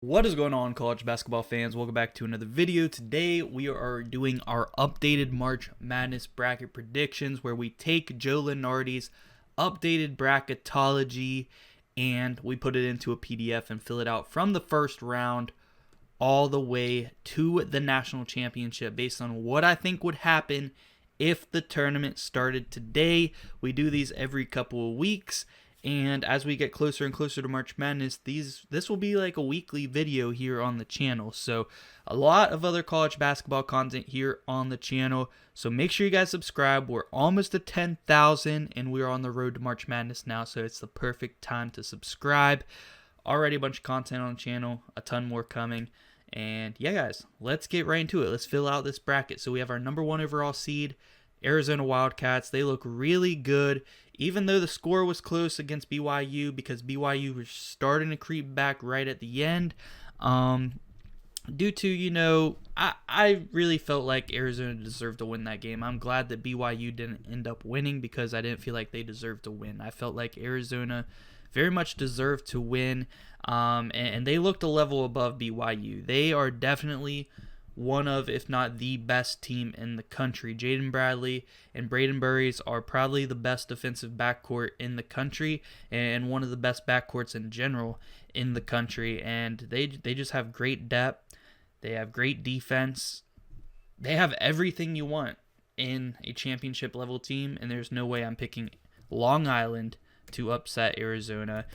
What is going on, college basketball fans? Welcome back to another video. Today we are doing our updated March Madness bracket predictions, where we take Joe Lunardi's updated bracketology and we put it into a PDF and fill it out from the first round all the way to the national championship based on what I think would happen if the tournament started today. We do these every couple of weeks, and as we get closer and closer to March Madness, this will be like a weekly video here on the channel. So a lot of other college basketball content here on the channel. So make sure you guys subscribe. We're almost at 10,000 and we're on the road to March Madness now. So it's the perfect time to subscribe. Already a bunch of content on the channel, a ton more coming. And yeah, guys, let's get right into it. Let's fill out this bracket. So we have our number 1 overall seed, Arizona Wildcats. They look really good, even though the score was close against BYU, because BYU was starting to creep back right at the end. Due to, I really felt like Arizona deserved to win that game. I'm glad that BYU didn't end up winning, because I didn't feel like they deserved to win. I felt like Arizona very much deserved to win, and they looked a level above BYU. They are definitely one of, if not the best team in the country. Jaden Bradley and Braden Burries are probably the best defensive backcourt in the country, and one of the best backcourts in general in the country. And they just have great depth. They have great defense. They have everything you want in a championship level team, and there's no way I'm picking Long Island to upset Arizona.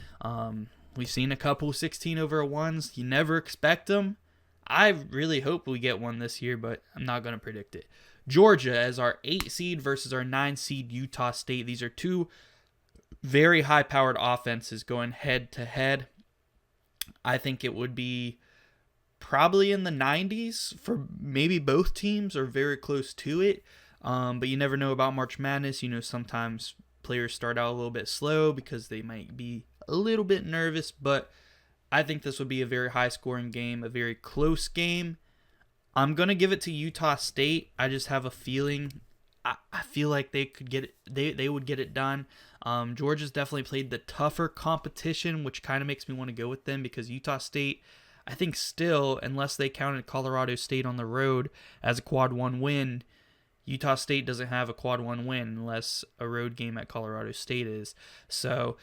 We've seen a couple 16-over-1s. You never expect them. I really hope we get one this year, but I'm not going to predict it. Georgia as our 8 seed versus our 9 seed Utah State. These are two very high-powered offenses going head-to-head. I think it would be probably in the 90s for maybe both teams, or very close to it. But you never know about March Madness. Sometimes players start out a little bit slow because they might be a little bit nervous, but I think this would be a very high-scoring game, a very close game. I'm going to give it to Utah State. I just have a feeling. I feel like they could get it. They would get it done. Georgia's definitely played the tougher competition, which kind of makes me want to go with them, because Utah State, I think still, unless they counted Colorado State on the road as a quad 1 win, Utah State doesn't have a quad 1 win unless a road game at Colorado State is. So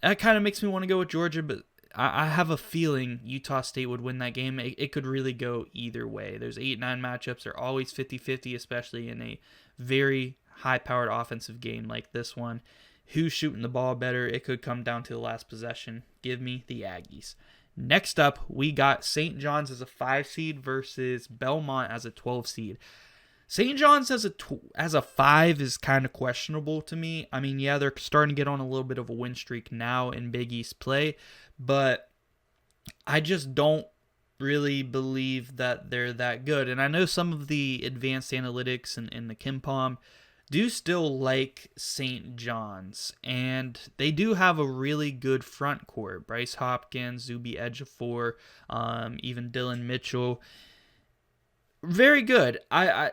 that kind of makes me want to go with Georgia, but I have a feeling Utah State would win that game. It could really go either way. There's 8-9 matchups. They're always 50-50, especially in a very high-powered offensive game like this one. Who's shooting the ball better? It could come down to the last possession. Give me the Aggies. Next up, we got St. John's as a 5 seed versus Belmont as a 12 seed. St. John's as a 5 is kind of questionable to me. I mean, yeah, they're starting to get on a little bit of a win streak now in Big East play, but I just don't really believe that they're that good. And I know some of the advanced analytics and the KenPom do still like St. John's, and they do have a really good front court. Bryce Hopkins, Zuby Ejiofor, even Dylan Mitchell. Very good. I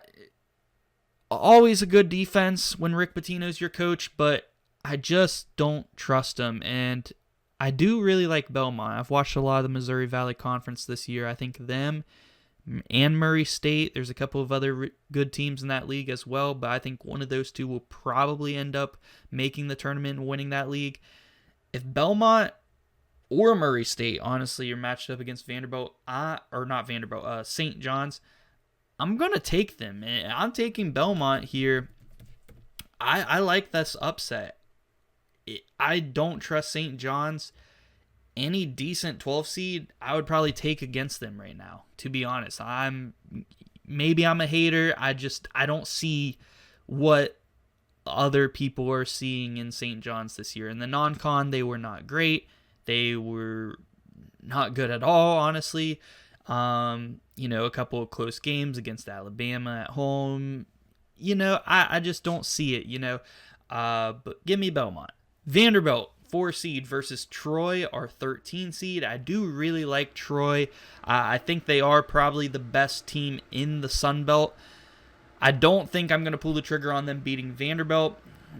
always a good defense when Rick Pitino's your coach, but I just don't trust him. And I do really like Belmont. I've watched a lot of the Missouri Valley Conference this year. I think them and Murray State, there's a couple of other good teams in that league as well, but I think one of those two will probably end up making the tournament and winning that league. If Belmont or Murray State, honestly, you're matched up against Vanderbilt, St. John's, I'm going to take them. I'm taking Belmont here. I like this upset. I don't trust St. John's. Any decent 12 seed, I would probably take against them right now, to be honest. Maybe I'm a hater. I don't see what other people are seeing in St. John's this year. In the non-con, they were not great. They were not good at all, honestly. A couple of close games against Alabama at home. I just don't see it, but give me Belmont. Vanderbilt, 4 seed versus Troy, our 13 seed. I do really like Troy. I think they are probably the best team in the Sun Belt. I don't think I'm going to pull the trigger on them beating Vanderbilt.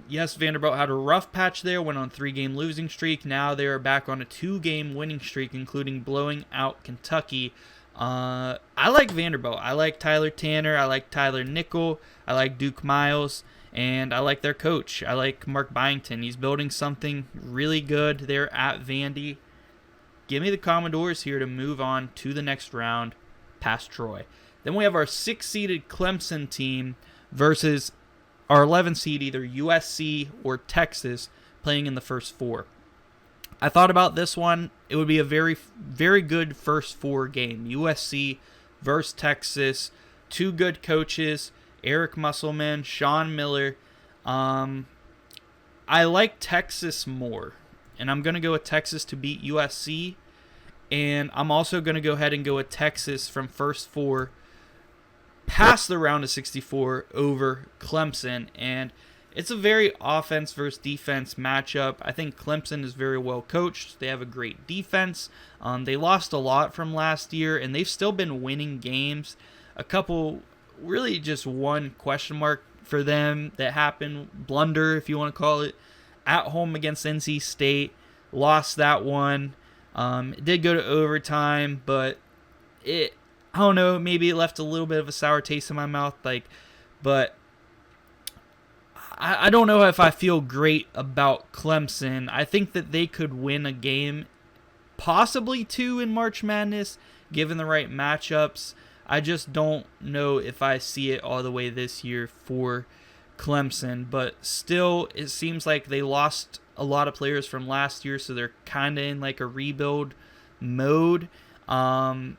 Yes, Vanderbilt had a rough patch there, went on a 3-game losing streak. Now they are back on a 2-game winning streak, including blowing out Kentucky. I like Vanderbilt. I like Tyler Tanner. I like Tyler Nickel. I like Duke Miles. And I like their coach. I like Mark Byington. He's building something really good there at Vandy. Give me the Commodores here to move on to the next round past Troy. Then we have our 6-seeded Clemson team versus our 11 seed, either USC or Texas, playing in the first 4. I thought about this one. It would be a very, very good first 4 game. USC versus Texas. 2 good coaches, Eric Musselman, Sean Miller. I like Texas more, and I'm going to go with Texas to beat USC. And I'm also going to go ahead and go with Texas from first 4 past the round of 64 over Clemson. And it's a very offense versus defense matchup. I think Clemson is very well coached. They have a great defense. They lost a lot from last year, and they've still been winning games. A couple, really just one question mark for them that happened, blunder if you want to call it, at home against NC State. Lost that one. It did go to overtime, but I don't know, maybe it left a little bit of a sour taste in my mouth. But I don't know if I feel great about Clemson. I think that they could win a game, possibly 2 in March Madness, given the right matchups. I just don't know if I see it all the way this year for Clemson. But still, it seems like they lost a lot of players from last year, so they're kind of in like a rebuild mode. And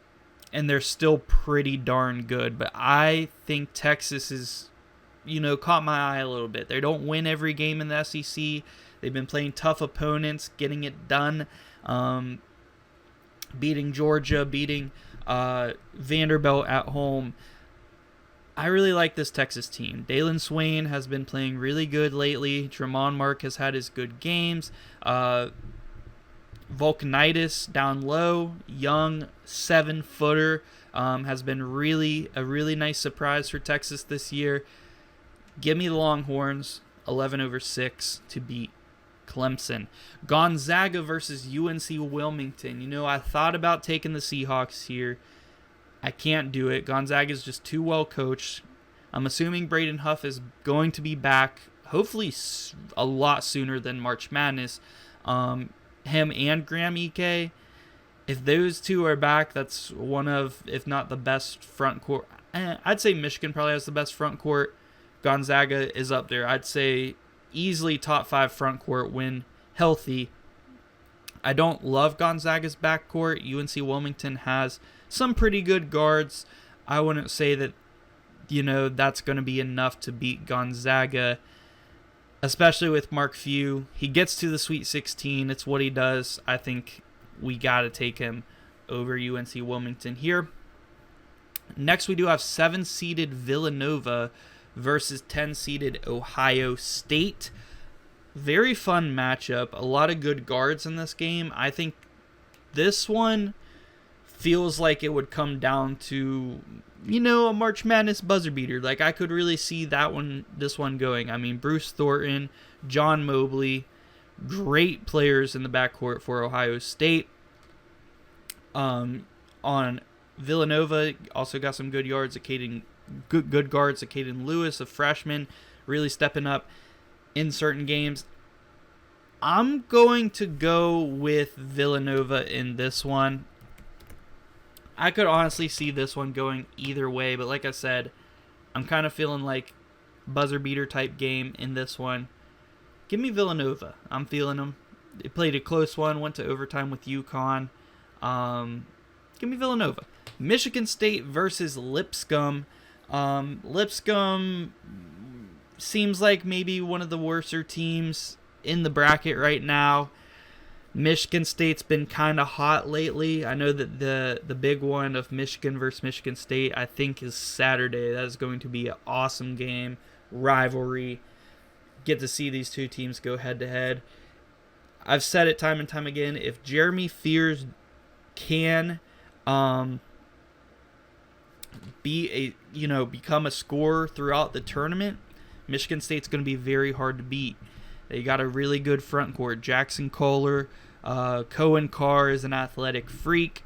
they're still pretty darn good. But I think Texas is, caught my eye a little bit. They don't win every game in the SEC. They've been playing tough opponents, getting it done, beating Georgia, beating Vanderbilt at home. I really like this Texas team. Dalen Swain has been playing really good lately. Tremont Mark has had his good games. Vulcanitis down low, young 7-footer, has been a really nice surprise for Texas this year. Give me the Longhorns, 11/6 to beat Clemson. Gonzaga versus UNC Wilmington. I thought about taking the Seahawks here. I can't do it. Gonzaga is just too well coached. I'm assuming Braden Huff is going to be back, hopefully a lot sooner than March Madness. Him and Graham Ike, if those two are back, that's one of, if not the best front court. I'd say Michigan probably has the best front court. Gonzaga is up there. I'd say easily top 5 front court when healthy. I don't love Gonzaga's backcourt. UNC Wilmington has some pretty good guards. I wouldn't say that, that's going to be enough to beat Gonzaga, especially with Mark Few. He gets to the Sweet 16. It's what he does. I think we got to take him over UNC Wilmington here. Next, we do have 7-seeded Villanova versus 10-seeded Ohio State. Very fun matchup. A lot of good guards in this game. I think this one feels like it would come down to, a March Madness buzzer beater. Like, I could really see this one going. I mean, Bruce Thornton, John Mobley, great players in the backcourt for Ohio State. On Villanova, also got some good yards at good guards at Caden Lewis, a freshman, really stepping up in certain games. I'm going to go with Villanova in this one. I could honestly see this one going either way, but like I said, I'm kind of feeling like buzzer beater type game in this one. Give me Villanova. I'm feeling them. They played a close one, went to overtime with UConn. Give me Villanova. Michigan State versus Lipscomb. Lipscomb seems like maybe one of the worser teams in the bracket right now. Michigan State's been kind of hot lately. I know that the big one of Michigan versus Michigan State, I think, is Saturday. That is going to be an awesome game, rivalry. Get to see these two teams go head-to-head. I've said it time and time again, if Jeremy Fears can become a scorer throughout the tournament, Michigan State's going to be very hard to beat. They got a really good front court. Jackson Kohler, Cohen Carr is an athletic freak.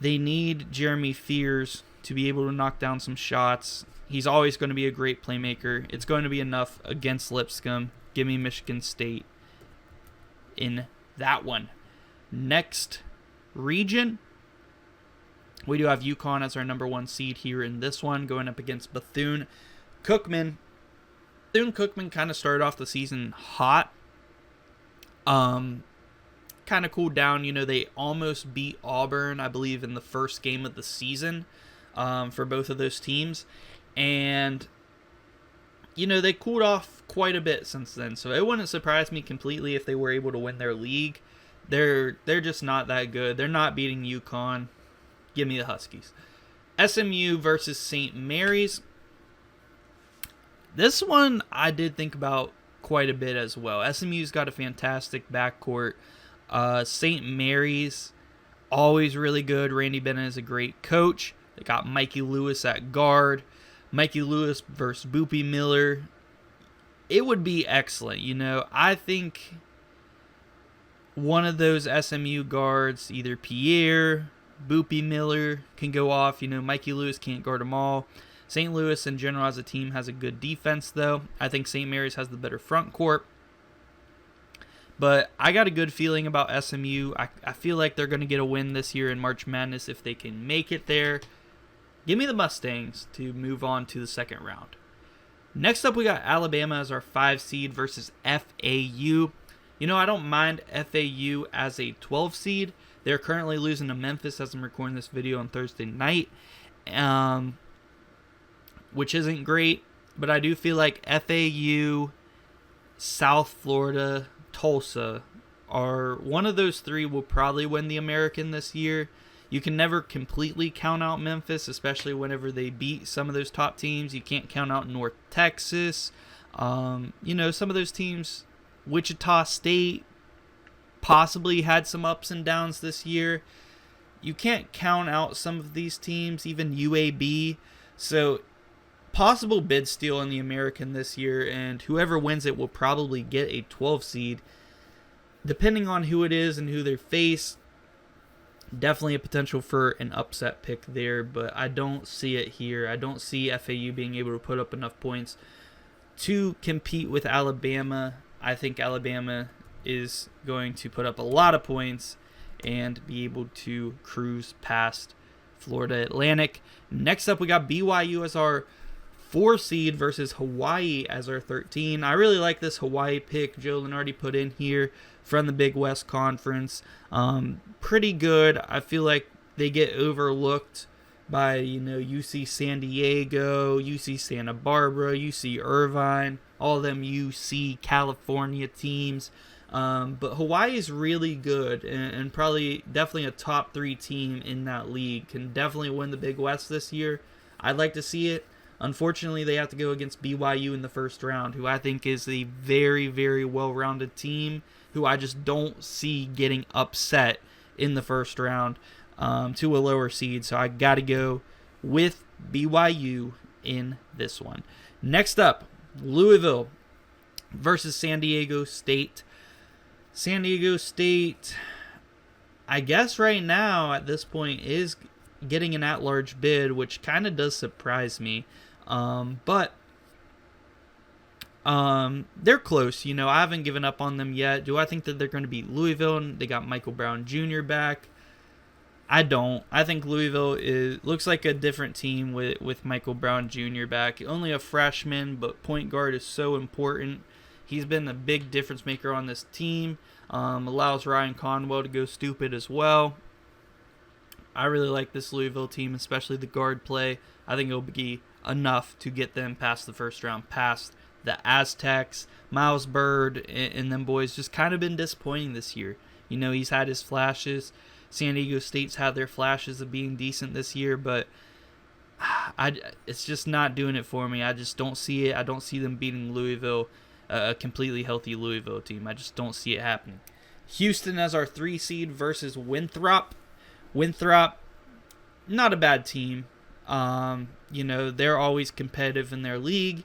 They need Jeremy Fears to be able to knock down some shots. He's always going to be a great playmaker. It's going to be enough against Lipscomb. Give me Michigan State in that one. Next region, we do have UConn as our number 1 seed here in this one, going up against Bethune-Cookman. Bethune-Cookman kind of started off the season hot. Kind of cooled down. They almost beat Auburn, I believe, in the first game of the season for both of those teams. And, they cooled off quite a bit since then. So it wouldn't surprise me completely if they were able to win their league. They're just not that good. They're not beating UConn. Give me the Huskies. SMU versus St. Mary's. This one I did think about quite a bit as well. SMU's got a fantastic backcourt. St. Mary's, always really good. Randy Bennett is a great coach. They got Mikey Lewis at guard. Mikey Lewis versus Boopy Miller. It would be excellent. I think one of those SMU guards, either Pierre, Boopy Miller, can go off. Mikey Lewis can't guard them all. St. Louis in general as a team has a good defense, though. I think St. Mary's has the better front court. But I got a good feeling about SMU. I feel like they're going to get a win this year in March Madness if they can make it there. Give me the Mustangs to move on to the second round. Next up, we got Alabama as our 5 seed versus FAU. I don't mind FAU as a 12 seed. They're currently losing to Memphis as I'm recording this video on Thursday night, which isn't great. But I do feel like FAU, South Florida, Tulsa are one of those 3 will probably win the American this year. You can never completely count out Memphis, especially whenever they beat some of those top teams. You can't count out North Texas. Some of those teams, Wichita State, possibly had some ups and downs this year. You can't count out some of these teams, even UAB. So, possible bid steal in the American this year, and whoever wins it will probably get a 12 seed. Depending on who it is and who they face, definitely a potential for an upset pick there, but I don't see it here. I don't see FAU being able to put up enough points to compete with Alabama. I think Alabama is going to put up a lot of points and be able to cruise past Florida Atlantic. Next up, we got BYU as our 4 seed versus Hawaii as our 13. I really like this Hawaii pick Joe Lunardi put in here from the Big West Conference. Pretty good. I feel like they get overlooked by, UC San Diego, UC Santa Barbara, UC Irvine, all them UC California teams. But Hawaii is really good and probably definitely a top 3 team in that league. Can definitely win the Big West this year. I'd like to see it. Unfortunately, they have to go against BYU in the first round, who I think is a very, very well-rounded team, who I just don't see getting upset in the first round to a lower seed. So I got to go with BYU in this one. Next up, Louisville versus San Diego State. San Diego State, I guess right now at this point, is getting an at-large bid, which kind of does surprise me. But they're close. I haven't given up on them yet. Do I think that they're going to beat Louisville? And they got Michael Brown Jr. back. I don't. I think Louisville looks like a different team with Michael Brown Jr. back. Only a freshman, but point guard is so important. He's been a big difference maker on this team. Allows Ryan Conwell to go stupid as well. I really like this Louisville team, especially the guard play. I think it'll be enough to get them past the first round, past the Aztecs. Miles Bird and them boys just kind of been disappointing this year. He's had his flashes. San Diego State's had their flashes of being decent this year, but it's just not doing it for me. I just don't see it. I don't see them beating Louisville, a completely healthy Louisville team. I just don't see it happening. Houston as our 3 seed versus Winthrop. Winthrop, not a bad team. They're always competitive in their league.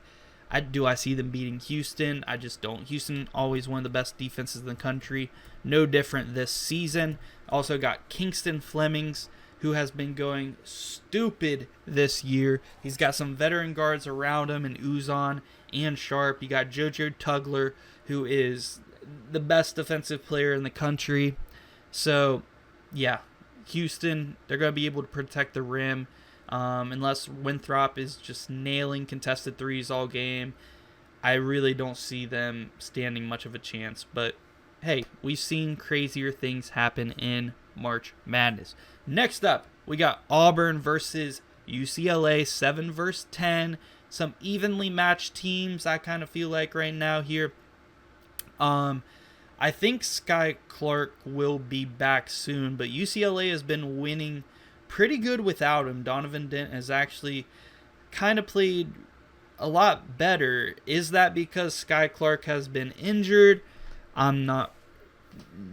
I see them beating Houston? I just don't. Houston, always one of the best defenses in the country. No different this season. Also got Kingston Flemings, who has been going stupid this year. He's got some veteran guards around him in Uzon and Sharp. You got JoJo Tugler, who is the best defensive player in the country. So, yeah, Houston, they're going to be able to protect the rim. Unless Winthrop is just nailing contested threes all game, I really don't see them standing much of a chance. But, hey, we've seen crazier things happen in March Madness. Next up, we got Auburn versus UCLA, 7 versus 10. Some evenly matched teams, I kind of feel like right now here. I think Sky Clark will be back soon, but UCLA has been winning pretty good without him. Donovan Dent has actually kind of played a lot better. Is that because Sky Clark has been injured? I'm not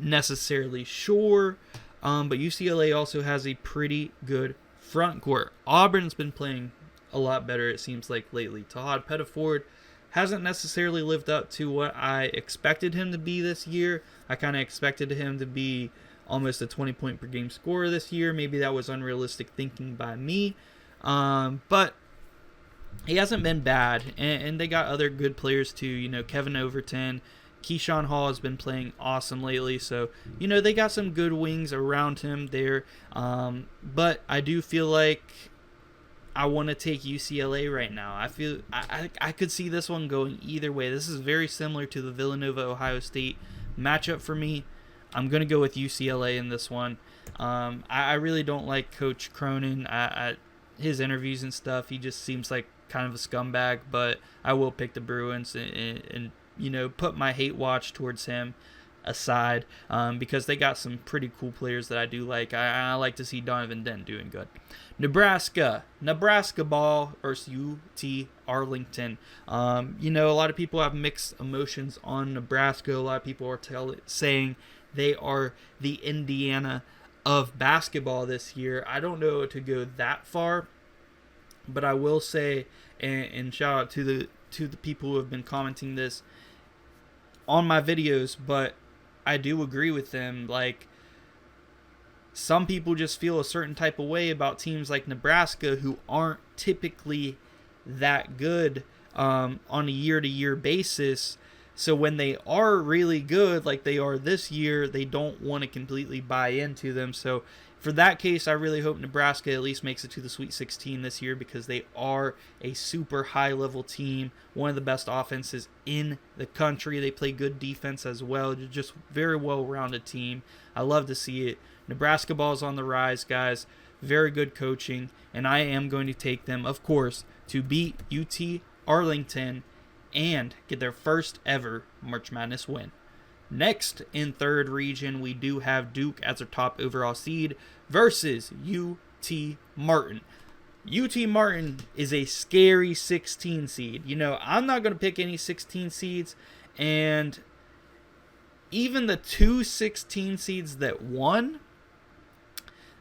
necessarily sure. But UCLA also has a pretty good front court. Auburn's been playing a lot better, it seems like, lately. Todd Pettiford hasn't necessarily lived up to what I expected him to be this year. I kind of expected him to be almost a 20-point per game scorer this year. Maybe that was unrealistic thinking by me. But he hasn't been bad. And they got other good players too. You know, Kevin Overton, Keyshawn Hall has been playing awesome lately. So, you know, they got some good wings around him there. But I do feel like I want to take UCLA right now. I feel I could see this one going either way. This is very similar to the Villanova-Ohio State matchup for me. I'm going to go with UCLA in this one. I really don't like Coach Cronin. His interviews and stuff, he just seems like kind of a scumbag. But I will pick the Bruins and you know, put my hate watch towards him aside because they got some pretty cool players that I do like. I like to see Donovan Dent doing good. Nebraska ball versus UT Arlington. You know, a lot of people have mixed emotions on Nebraska. A lot of people are saying they are the Indiana of basketball this year. I don't know to go that far, but I will say, and shout out to the people who have been commenting this on my videos, but I do agree with them. Like, some people just feel a certain type of way about teams like Nebraska who aren't typically that good on a year-to-year basis. So when they are really good, like they are this year, they don't want to completely buy into them. So for that case, I really hope Nebraska at least makes it to the Sweet 16 this year because they are a super high-level team, one of the best offenses in the country. They play good defense as well. They're just very well-rounded team. I love to see it. Nebraska ball is on the rise, guys. Very good coaching, and I am going to take them, of course, to beat UT Arlington and get their first ever March Madness win. Next, in third region, we do have Duke as their top overall seed versus UT Martin. UT Martin is a scary 16 seed. You know, I'm not going to pick any 16 seeds, and even the two 16 seeds that won,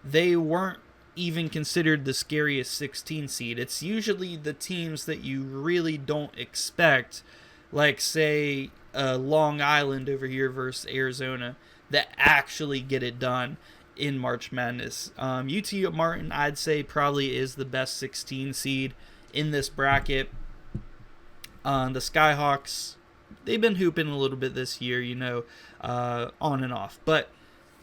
they weren't even considered the scariest 16 seed. It's usually the teams that you really don't expect, like, say, Long Island over here versus Arizona, that actually get it done in March Madness. UT Martin, I'd say, probably is the best 16 seed in this bracket. The Skyhawks, they've been hooping a little bit this year, you know, on and off. But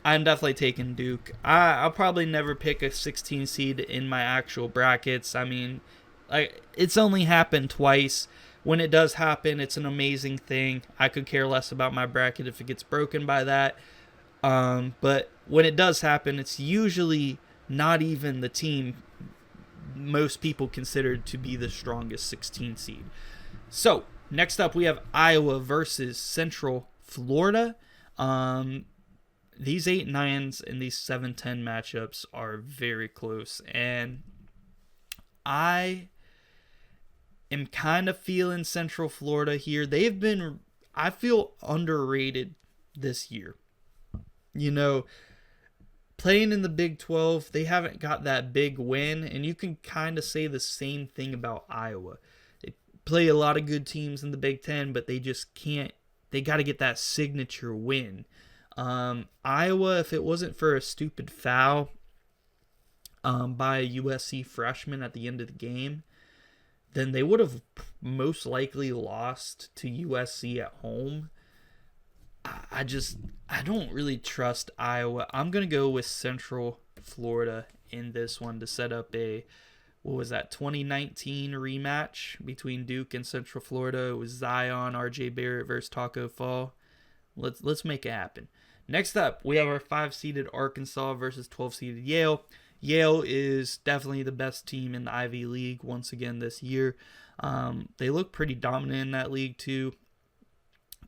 I'm definitely taking Duke. I'll probably never pick a 16 seed in my actual brackets. I mean, it's only happened twice. When it does happen, it's an amazing thing. I could care less about my bracket if it gets broken by that. But when it does happen, it's usually not even the team most people consider to be the strongest 16 seed. So, next up we have Iowa versus Central Florida. These 8-9s and these 7-10 matchups are very close. And I am kind of feeling Central Florida here. They've been, I feel, underrated this year. You know, playing in the Big 12, they haven't got that big win. And you can kind of say the same thing about Iowa. They play a lot of good teams in the Big Ten, but they just can't. They got to get that signature win. Iowa, if it wasn't for a stupid foul by a USC freshman at the end of the game, then they would have most likely lost to USC at home. I don't really trust Iowa. I'm going to go with Central Florida in this one to set up a, 2019 rematch between Duke and Central Florida. It was Zion, RJ Barrett versus Taco Fall. Let's make it happen. Next up, we have our 5-seeded Arkansas versus 12-seeded Yale. Yale is definitely the best team in the Ivy League once again this year. They look pretty dominant in that league too.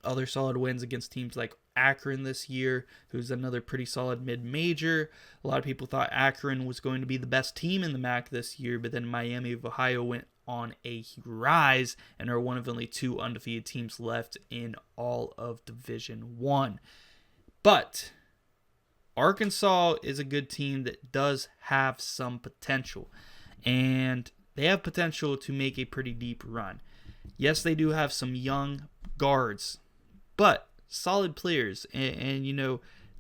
Other solid wins against teams like Akron this year, who's another pretty solid mid-major. A lot of people thought Akron was going to be the best team in the MAC this year, but then Miami of Ohio went on a rise and are one of only 2 undefeated teams left in all of Division I. But Arkansas is a good team that does have some potential, and they have potential to make a pretty deep run. Yes, they do have some young guards, but solid players. And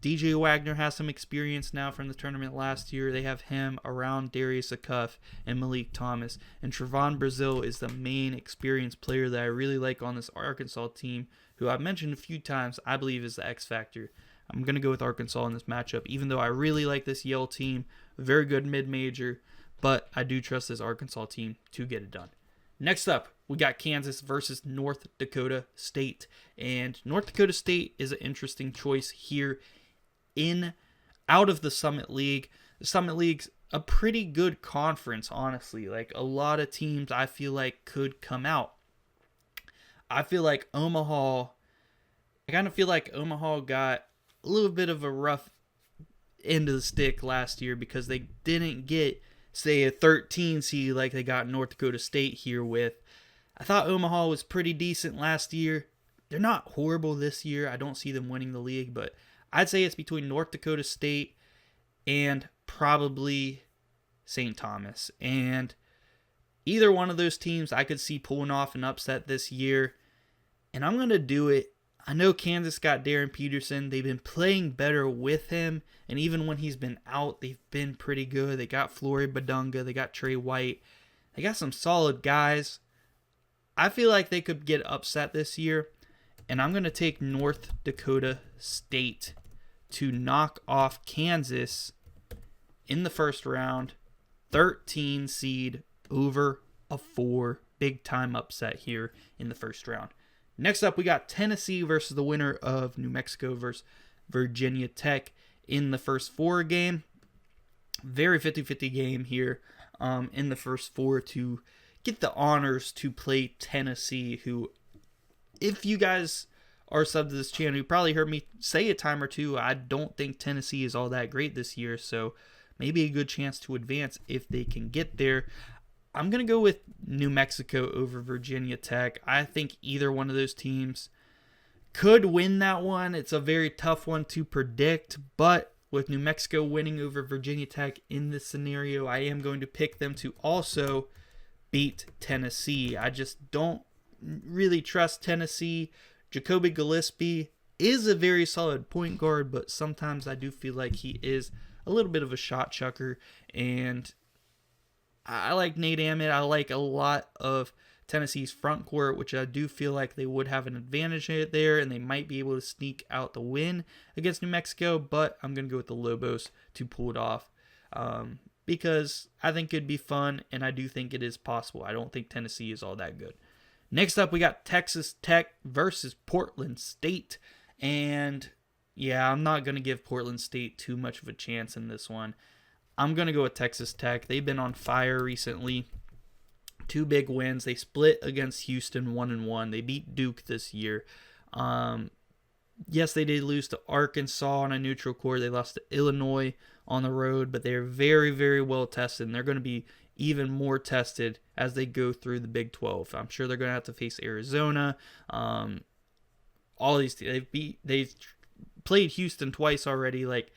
DJ Wagner has some experience now from the tournament last year. They have him around Darius Acuff and Malik Thomas. And Trevon Brazile is the main experienced player that I really like on this Arkansas team, who I've mentioned a few times, I believe is the X factor. I'm going to go with Arkansas in this matchup, even though I really like this Yale team. Very good mid-major, but I do trust this Arkansas team to get it done. Next up, we got Kansas versus North Dakota State. And North Dakota State is an interesting choice here out of the Summit League. The Summit League's a pretty good conference, honestly. Like, a lot of teams I feel like could come out. I feel like Omaha got a little bit of a rough end of the stick last year because they didn't get, say, a 13 seed like they got North Dakota State here with. I thought Omaha was pretty decent last year. They're not horrible this year. I don't see them winning the league, but I'd say it's between North Dakota State and probably St. Thomas. And either one of those teams I could see pulling off an upset this year. And I'm going to do it. I know Kansas got Darren Peterson. They've been playing better with him. And even when he's been out, they've been pretty good. They got Flory Badunga. They got Trey White. They got some solid guys. I feel like they could get upset this year. And I'm going to take North Dakota State to knock off Kansas in the first round. 13 seed over a 4. Big time upset here in the first round. Next up, we got Tennessee versus the winner of New Mexico versus Virginia Tech in the first 4 game. Very 50-50 game here in the first 4 to get the honors to play Tennessee, who, if you guys are sub to this channel, you probably heard me say a time or two, I don't think Tennessee is all that great this year, so maybe a good chance to advance if they can get there. I'm going to go with New Mexico over Virginia Tech. I think either one of those teams could win that one. It's a very tough one to predict, but with New Mexico winning over Virginia Tech in this scenario, I am going to pick them to also beat Tennessee. I just don't really trust Tennessee. Jacoby Gillespie is a very solid point guard, but sometimes I do feel like he is a little bit of a shot chucker, and I like Nate Ammett. I like a lot of Tennessee's front court, which I do feel like they would have an advantage there, and they might be able to sneak out the win against New Mexico, but I'm going to go with the Lobos to pull it off because I think it'd be fun, and I do think it is possible. I don't think Tennessee is all that good. Next up, we got Texas Tech versus Portland State, and yeah, I'm not going to give Portland State too much of a chance in this one. I'm going to go with Texas Tech. They've been on fire recently. 2 big wins. They split against Houston 1-1. They beat Duke this year. Yes, they did lose to Arkansas on a neutral court. They lost to Illinois on the road, but they're very, very well tested, and they're going to be even more tested as they go through the Big 12. I'm sure they're going to have to face Arizona. All these they've played Houston twice already. Like,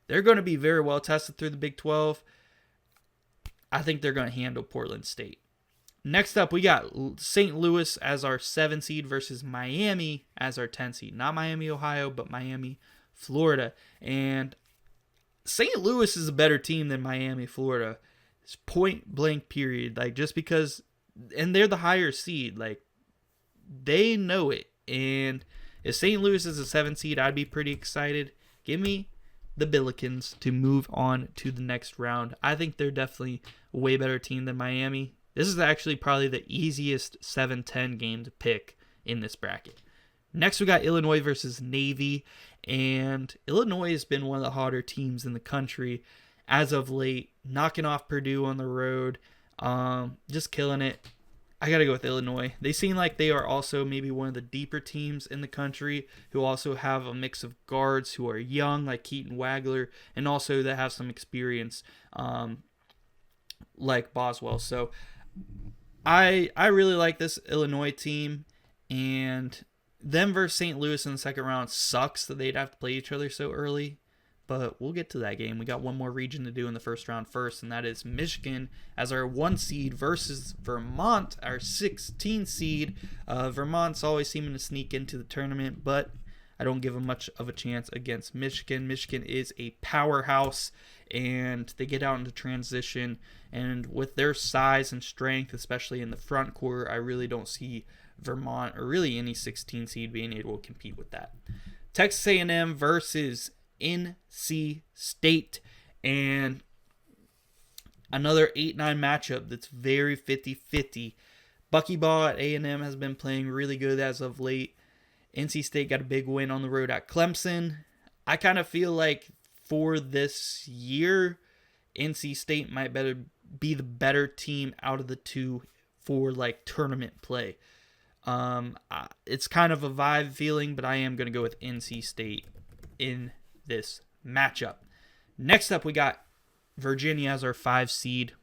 they're going to be very well tested through the Big 12. I think they're going to handle Portland State. Next up, we got St. Louis as our 7 seed versus Miami as our 10 seed. Not Miami, Ohio, but Miami, Florida. And St. Louis is a better team than Miami, Florida. It's point blank period. Like, just because, and they're the higher seed. Like, they know it. And if St. Louis is a 7 seed, I'd be pretty excited. Give me the Billikens to move on to the next round. I think they're definitely a way better team than Miami. This is actually probably the easiest 7-10 game to pick in this bracket. Next, we got Illinois versus Navy. And Illinois has been one of the hotter teams in the country as of late. Knocking off Purdue on the road. Just killing it. I got to go with Illinois. They seem like they are also maybe one of the deeper teams in the country who also have a mix of guards who are young, like Keaton Wagler, and also that have some experience, like Boswell. So I really like this Illinois team, and them versus St. Louis in the second round sucks that they'd have to play each other so early. But we'll get to that game. We got one more region to do in the first round first, and that is Michigan as our 1 seed versus Vermont, our 16 seed. Vermont's always seeming to sneak into the tournament, but I don't give them much of a chance against Michigan. Michigan is a powerhouse, and they get out into transition. And with their size and strength, especially in the front court, I really don't see Vermont or really any 16 seed being able to compete with that. Texas A&M versus NC State, and another 8-9 matchup that's very 50-50. Buckyball at A&M has been playing really good as of late. NC State got a big win on the road at Clemson. I kind of feel like for this year, NC State might be the better team out of the two for like tournament play. It's kind of a vibe feeling, but I am going to go with NC State in this matchup. Next up, we got Virginia as our 5 seed,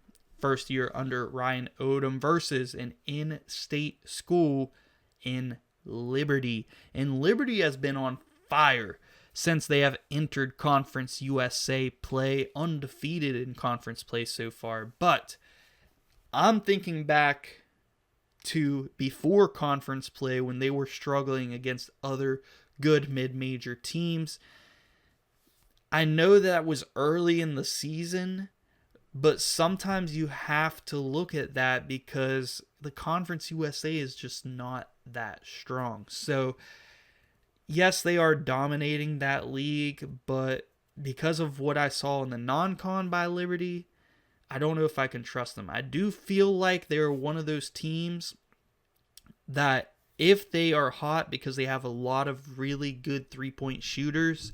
first year under Ryan Odom versus an in-state school in Liberty. And Liberty has been on fire since they have entered Conference USA play, undefeated in conference play so far. But I'm thinking back to before conference play when they were struggling against other good mid-major teams. I know that was early in the season, but sometimes you have to look at that because the Conference USA is just not that strong. So, yes, they are dominating that league, but because of what I saw in the non-con by Liberty, I don't know if I can trust them. I do feel like they're one of those teams that if they are hot because they have a lot of really good three-point shooters,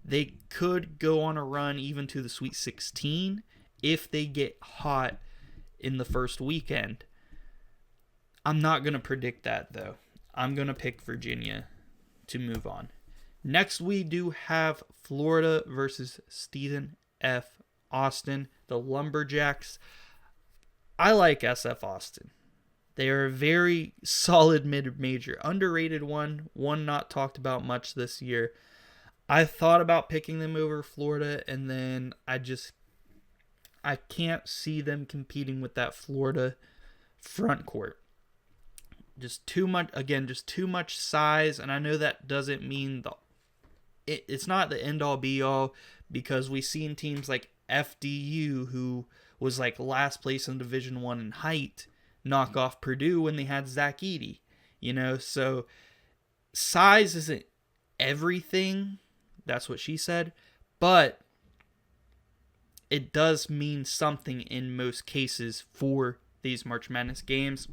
they could go on a run even to the Sweet 16 if they get hot in the first weekend. I'm not going to predict that, though. I'm going to pick Virginia to move on. Next, we do have Florida versus Stephen F. Austin, the Lumberjacks. I like SF Austin. They are a very solid mid-major, underrated one not talked about much this year. I thought about picking them over Florida, and then I can't see them competing with that Florida front court. Just too much size, and I know that doesn't mean it's not the end-all be-all, because we've seen teams like FDU, who was like last place in Division I in height, knock off Purdue when they had Zach Edey. So size isn't everything. That's what she said. But it does mean something in most cases for these March Madness games.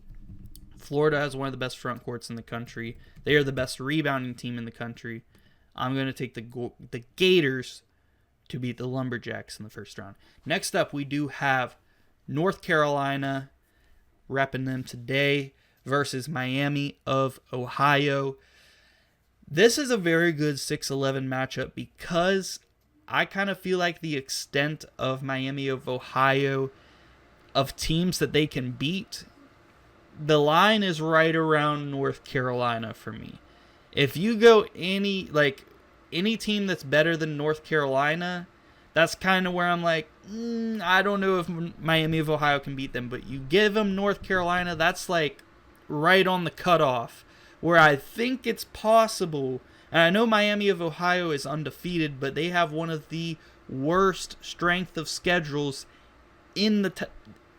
Florida has one of the best front courts in the country. They are the best rebounding team in the country. I'm going to take the Gators to beat the Lumberjacks in the first round. Next up, we do have North Carolina, repping them today, versus Miami of Ohio. This is a very good 6-11 matchup because I kind of feel like the extent of Miami of Ohio, of teams that they can beat, the line is right around North Carolina for me. If you go any team that's better than North Carolina, That's kind of where I'm like, I don't know if Miami of Ohio can beat them. But you give them North Carolina, that's like right on the cutoff where I think it's possible. And I know Miami of Ohio is undefeated, but they have one of the worst strength of schedules in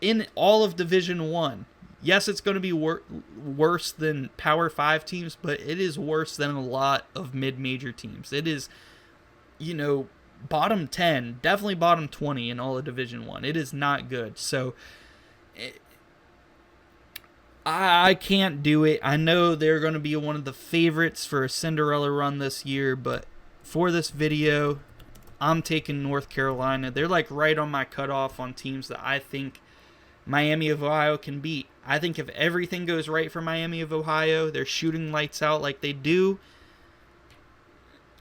in all of Division 1. Yes, it's going to be worse than Power 5 teams, but it is worse than a lot of mid-major teams. It is, bottom 10, definitely bottom 20 in all of Division 1. It is not good. So I can't do it. I know they're going to be one of the favorites for a Cinderella run this year, but for this video, I'm taking North Carolina. They're like right on my cutoff on teams that I think Miami of Ohio can beat. I think if everything goes right for Miami of Ohio, they're shooting lights out like they do,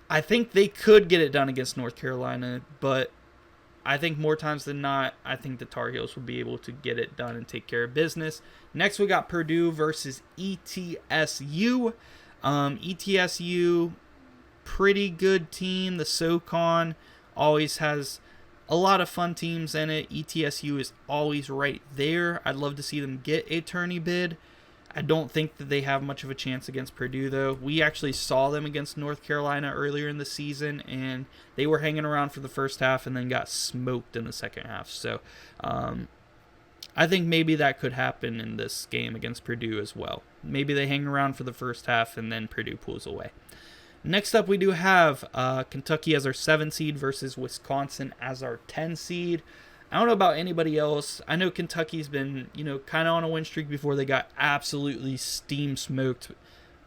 I think they could get it done against North Carolina, but I think more times than not, I think the Tar Heels will be able to get it done and take care of business. Next, we got Purdue versus ETSU. ETSU, pretty good team. The SoCon always has a lot of fun teams in it. ETSU is always right there. I'd love to see them get a tourney bid. I don't think that they have much of a chance against Purdue, though. We actually saw them against North Carolina earlier in the season, and they were hanging around for the first half and then got smoked in the second half. So I think maybe that could happen in this game against Purdue as well. Maybe they hang around for the first half and then Purdue pulls away. Next up, we do have Kentucky as our 7 seed versus Wisconsin as our 10 seed. I don't know about anybody else. I know Kentucky's been, kind of on a win streak before they got absolutely steam smoked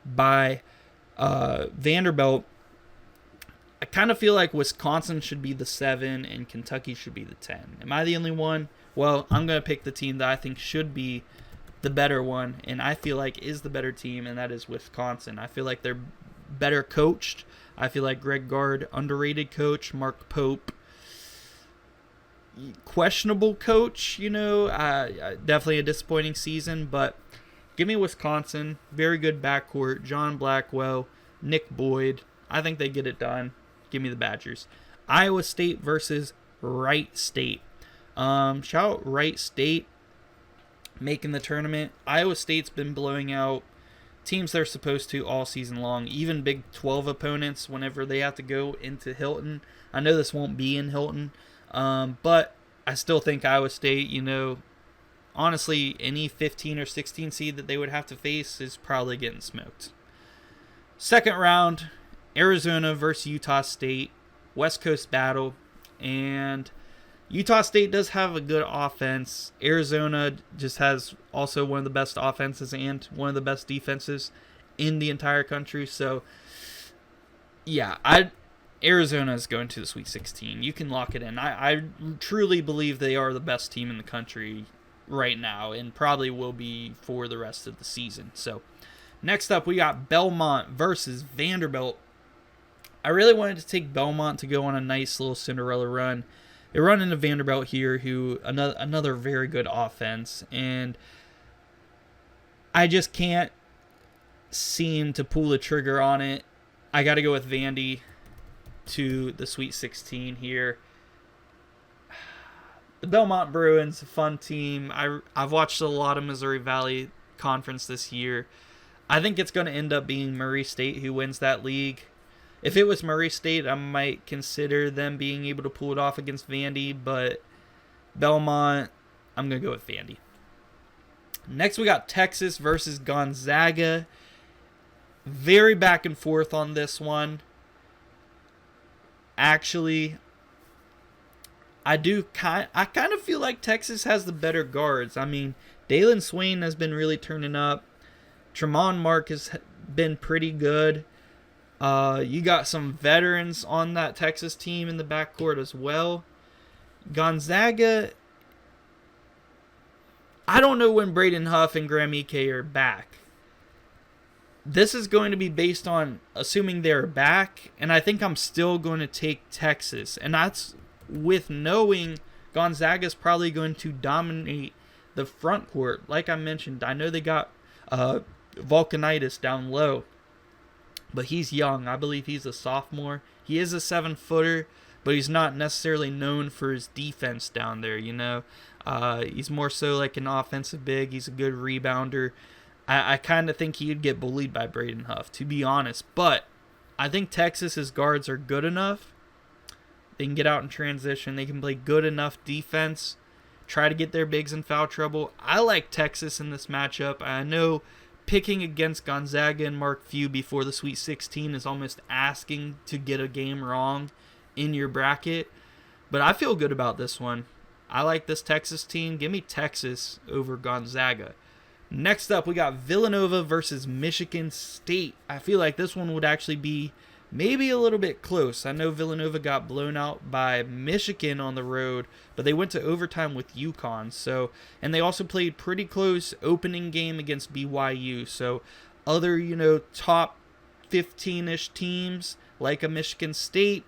by Vanderbilt. I kind of feel like Wisconsin should be the 7 and Kentucky should be the 10. Am I the only one? Well, I'm going to pick the team that I think should be the better one, and I feel like is the better team, and that is Wisconsin. I feel like they're better coached. I feel like Greg Gard, underrated coach. Mark Pope, questionable coach, definitely a disappointing season, but give me Wisconsin. Very good backcourt. John Blackwell, Nick Boyd. I think they get it done. Give me the Badgers. Iowa State versus Wright State. Shout out Wright State making the tournament. Iowa State's been blowing out teams they're supposed to all season long, even Big 12 opponents whenever they have to go into Hilton. I know this won't be in Hilton, but I still think Iowa State, honestly, any 15 or 16 seed that they would have to face is probably getting smoked. Second round, Arizona versus Utah State, West Coast battle, and Utah State does have a good offense. Arizona just has also one of the best offenses and one of the best defenses in the entire country. So, yeah, Arizona is going to the Sweet 16. You can lock it in. I truly believe they are the best team in the country right now and probably will be for the rest of the season. So, next up, we got Belmont versus Vanderbilt. I really wanted to take Belmont to go on a nice little Cinderella run. They run into Vanderbilt here, who another very good offense, and I just can't seem to pull the trigger on it. I got to go with Vandy to the Sweet 16 here. The Belmont Bruins, a fun team. I've watched a lot of Missouri Valley Conference this year. I think it's going to end up being Murray State who wins that league. If it was Murray State, I might consider them being able to pull it off against Vandy, but Belmont, I'm going to go with Vandy. Next, we got Texas versus Gonzaga. Very back and forth on this one. Actually, I kind of feel like Texas has the better guards. I mean, Dalen Swain has been really turning up. Tremont Mark has been pretty good. You got some veterans on that Texas team in the backcourt as well. Gonzaga, I don't know when Braden Huff and Graham Ike are back. This is going to be based on assuming they're back, and I think I'm still going to take Texas. And that's with knowing Gonzaga's probably going to dominate the front court. Like I mentioned, I know they got Vulcanitis down low, but he's young. I believe he's a sophomore. He is a 7-footer, but he's not necessarily known for his defense down there, you know. He's more so like an offensive big. He's a good rebounder. I kind of think he'd get bullied by Braden Huff, to be honest. But I think Texas's guards are good enough. They can get out in transition. They can play good enough defense. Try to get their bigs in foul trouble. I like Texas in this matchup. I know picking against Gonzaga and Mark Few before the Sweet 16 is almost asking to get a game wrong in your bracket. But I feel good about this one. I like this Texas team. Give me Texas over Gonzaga. Next up, we got Villanova versus Michigan State. I feel like this one would actually be maybe a little bit close. I know Villanova got blown out by Michigan on the road, but they went to overtime with UConn. So, and they also played pretty close opening game against BYU. So, other, top 15-ish teams like a Michigan State,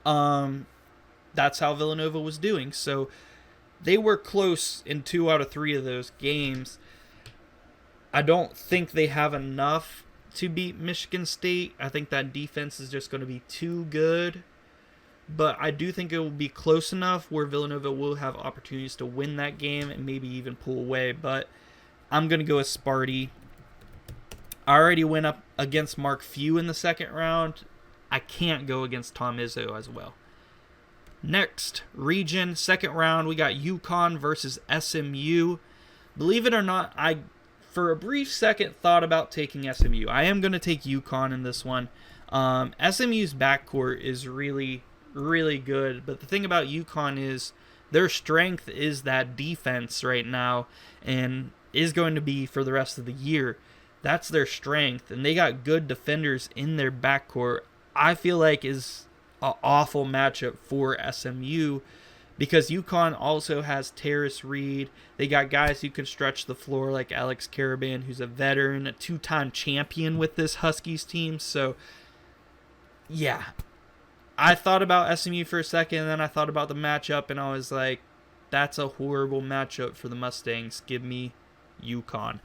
that's how Villanova was doing. So, they were close in 2 out of 3 of those games. I don't think they have enough to beat Michigan State. I think that defense is just going to be too good. But I do think it will be close enough where Villanova will have opportunities to win that game and maybe even pull away. But I'm going to go with Sparty. I already went up against Mark Few in the second round. I can't go against Tom Izzo as well. Next, region, second round, we got UConn versus SMU. Believe it or not, I, for a brief second, thought about taking SMU. I am going to take UConn in this one. SMU's backcourt is really, really good. But the thing about UConn is their strength is that defense right now and is going to be for the rest of the year. That's their strength. And they got good defenders in their backcourt. I feel like is an awful matchup for SMU because UConn also has Terrace Reed. They got guys who can stretch the floor like Alex Caravan, who's a veteran, a 2-time champion with this Huskies team. So, yeah. I thought about SMU for a second, and then I thought about the matchup, and I was like, that's a horrible matchup for the Mustangs. Give me UConn.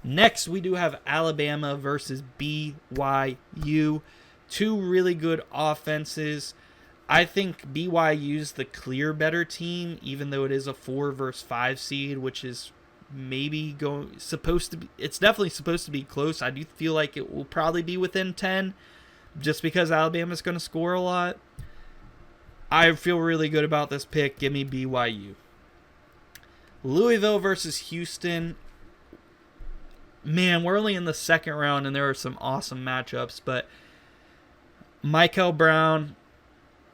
Next, we do have Alabama versus BYU. 2 really good offenses. I think BYU's the clear better team, even though it is a 4 versus 5 seed, which is maybe supposed to be. It's definitely supposed to be close. I do feel like it will probably be within 10, just because Alabama's going to score a lot. I feel really good about this pick. Give me BYU. Louisville versus Houston. Man, we're only in the second round, and there are some awesome matchups, but Michael Brown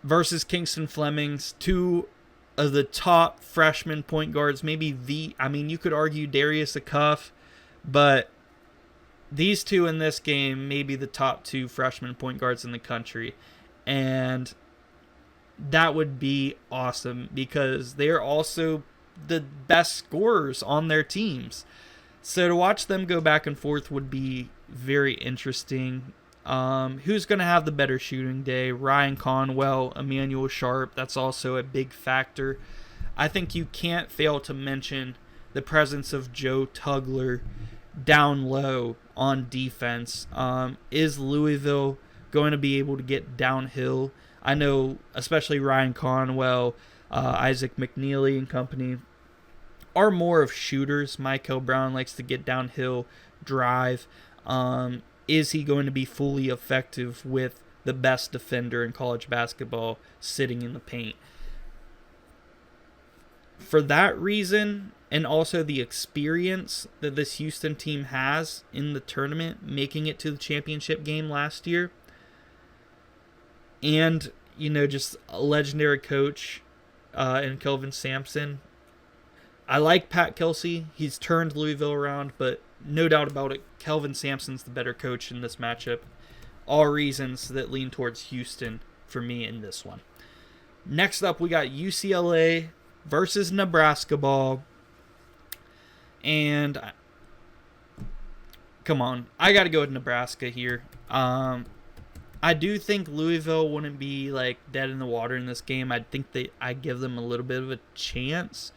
versus Kingston Flemings, 2 of the top freshman point guards, maybe you could argue Darius Acuff, but these 2 in this game may be the top 2 freshman point guards in the country, and that would be awesome because they're also the best scorers on their teams. So to watch them go back and forth would be very interesting. Who's going to have the better shooting day? Ryan Conwell, Emmanuel Sharp. That's also a big factor. I think you can't fail to mention the presence of Joe Tugler down low on defense. Is Louisville going to be able to get downhill? I know especially Ryan Conwell, Isaac McNeely and company are more of shooters. Michael Brown likes to get downhill, drive. Is he going to be fully effective with the best defender in college basketball sitting in the paint? For that reason, and also the experience that this Houston team has in the tournament, making it to the championship game last year, and, just a legendary coach in Kelvin Sampson. I like Pat Kelsey. He's turned Louisville around, but no doubt about it, Kelvin Sampson's the better coach in this matchup. All reasons that lean towards Houston for me in this one. Next up, we got UCLA versus Nebraska ball. And come on, I got to go with Nebraska here. I do think Louisville wouldn't be dead in the water in this game. I think I give them a little bit of a chance.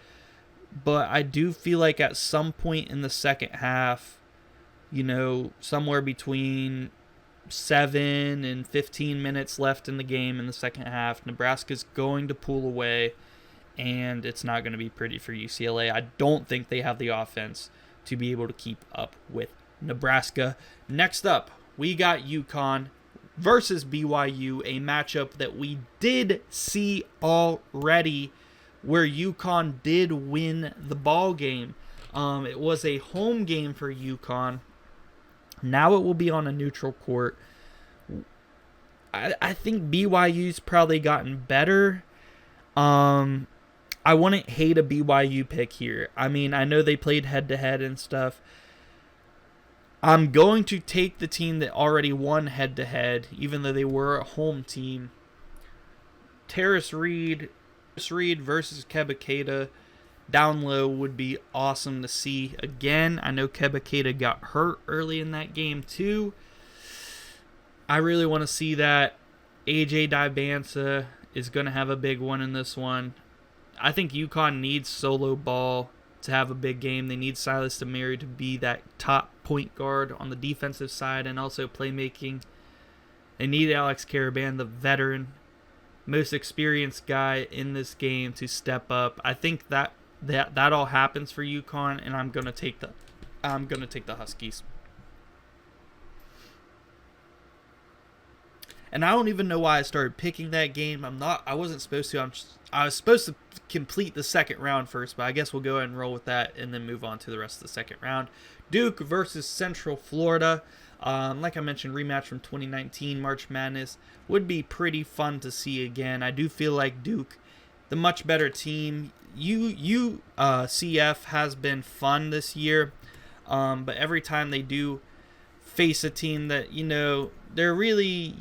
But I do feel like at some point in the second half, somewhere between 7 and 15 minutes left in the game in the second half. Nebraska's going to pull away, and it's not going to be pretty for UCLA. I don't think they have the offense to be able to keep up with Nebraska. Next up, we got UConn versus BYU, a matchup that we did see already, where UConn did win the ball game. It was a home game for UConn. Now it will be on a neutral court. I think BYU's probably gotten better. I wouldn't hate a BYU pick here. I mean, I know they played head-to-head and stuff. I'm going to take the team that already won head-to-head, even though they were a home team. Terrace Reed versus Kebaketa down low would be awesome to see again. I know Kebaketa got hurt early in that game too. I really want to see that. AJ Dibansa is going to have a big one in this one. I think UConn needs solo ball to have a big game. They need Silas Demary to be that top point guard on the defensive side and also playmaking. They need Alex Caravan, the veteran, most experienced guy in this game, to step up. I think that all happens for UConn, and I'm gonna take the Huskies. And I don't even know why I started picking that game. I wasn't supposed to. I was supposed to complete the second round first, but I guess we'll go ahead and roll with that and then move on to the rest of the second round. Duke versus Central Florida. Like I mentioned, rematch from 2019 March Madness would be pretty fun to see again. I do feel like Duke, the much better team. CF has been fun this year, but every time they do face a team that, they're really,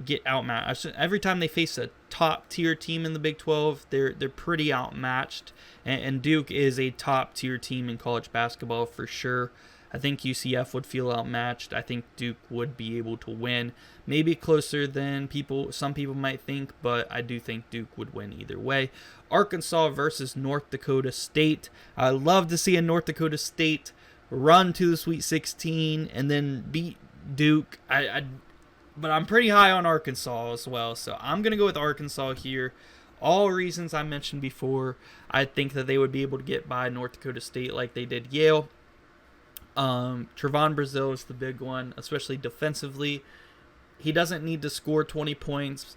get outmatched. Every time they face a top tier team in the Big 12, they're pretty outmatched. And Duke is a top tier team in college basketball for sure. I think UCF would feel outmatched. I think Duke would be able to win. Maybe closer than some people might think, but I do think Duke would win either way. Arkansas versus North Dakota State. I love to see a North Dakota State run to the Sweet 16 and then beat Duke. But I'm pretty high on Arkansas as well, so I'm going to go with Arkansas here. All reasons I mentioned before. I think that they would be able to get by North Dakota State like they did Yale. Trevon Brazile is the big one, especially defensively. He doesn't need to score 20 points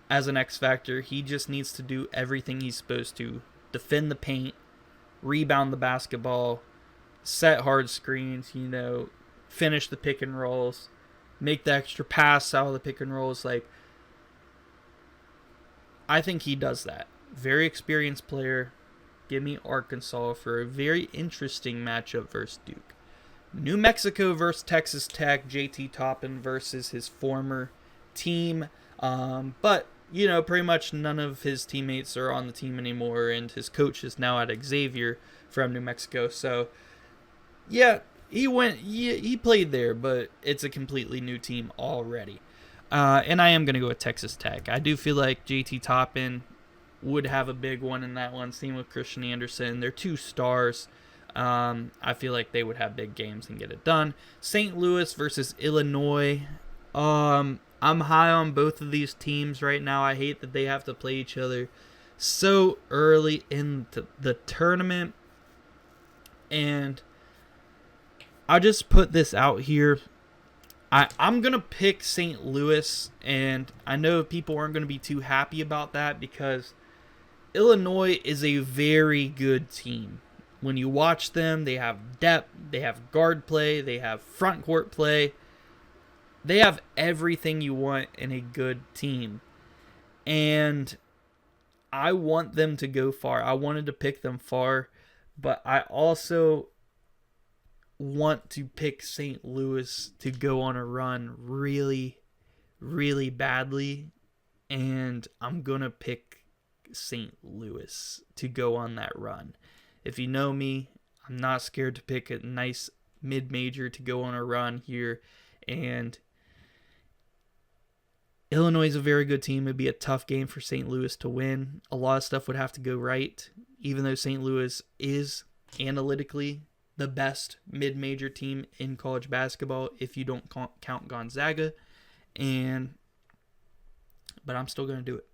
as an X factor. He just needs to do everything he's supposed to. Defend the paint, rebound the basketball, set hard screens, finish the pick and rolls, make the extra pass out of the pick and rolls. I think he does that. Very experienced player. Give me Arkansas for a very interesting matchup versus Duke. New Mexico versus Texas Tech. JT Toppin versus his former team. But, pretty much none of his teammates are on the team anymore, and his coach is now at Xavier from New Mexico. So, yeah, he played there, but it's a completely new team already. And I am going to go with Texas Tech. I do feel like JT Toppin would have a big one in that one. Same with Christian Anderson. They're two stars. I feel like they would have big games and get it done. St. Louis versus Illinois. I'm high on both of these teams right now. I hate that they have to play each other so early in the tournament. And I'll just put this out here. I'm going to pick St. Louis, and I know people aren't going to be too happy about that because Illinois is a very good team. When you watch them, they have depth, they have guard play, they have front court play. They have everything you want in a good team. And I want them to go far. I wanted to pick them far, but I also want to pick St. Louis to go on a run really, really badly. And I'm going to pick St. Louis to go on that run. If you know me, I'm not scared to pick a nice mid-major to go on a run here. And Illinois is a very good team. It'd be a tough game for St. Louis to win. A lot of stuff would have to go right, even though St. Louis is analytically the best mid-major team in college basketball if you don't count Gonzaga. But I'm still going to do it.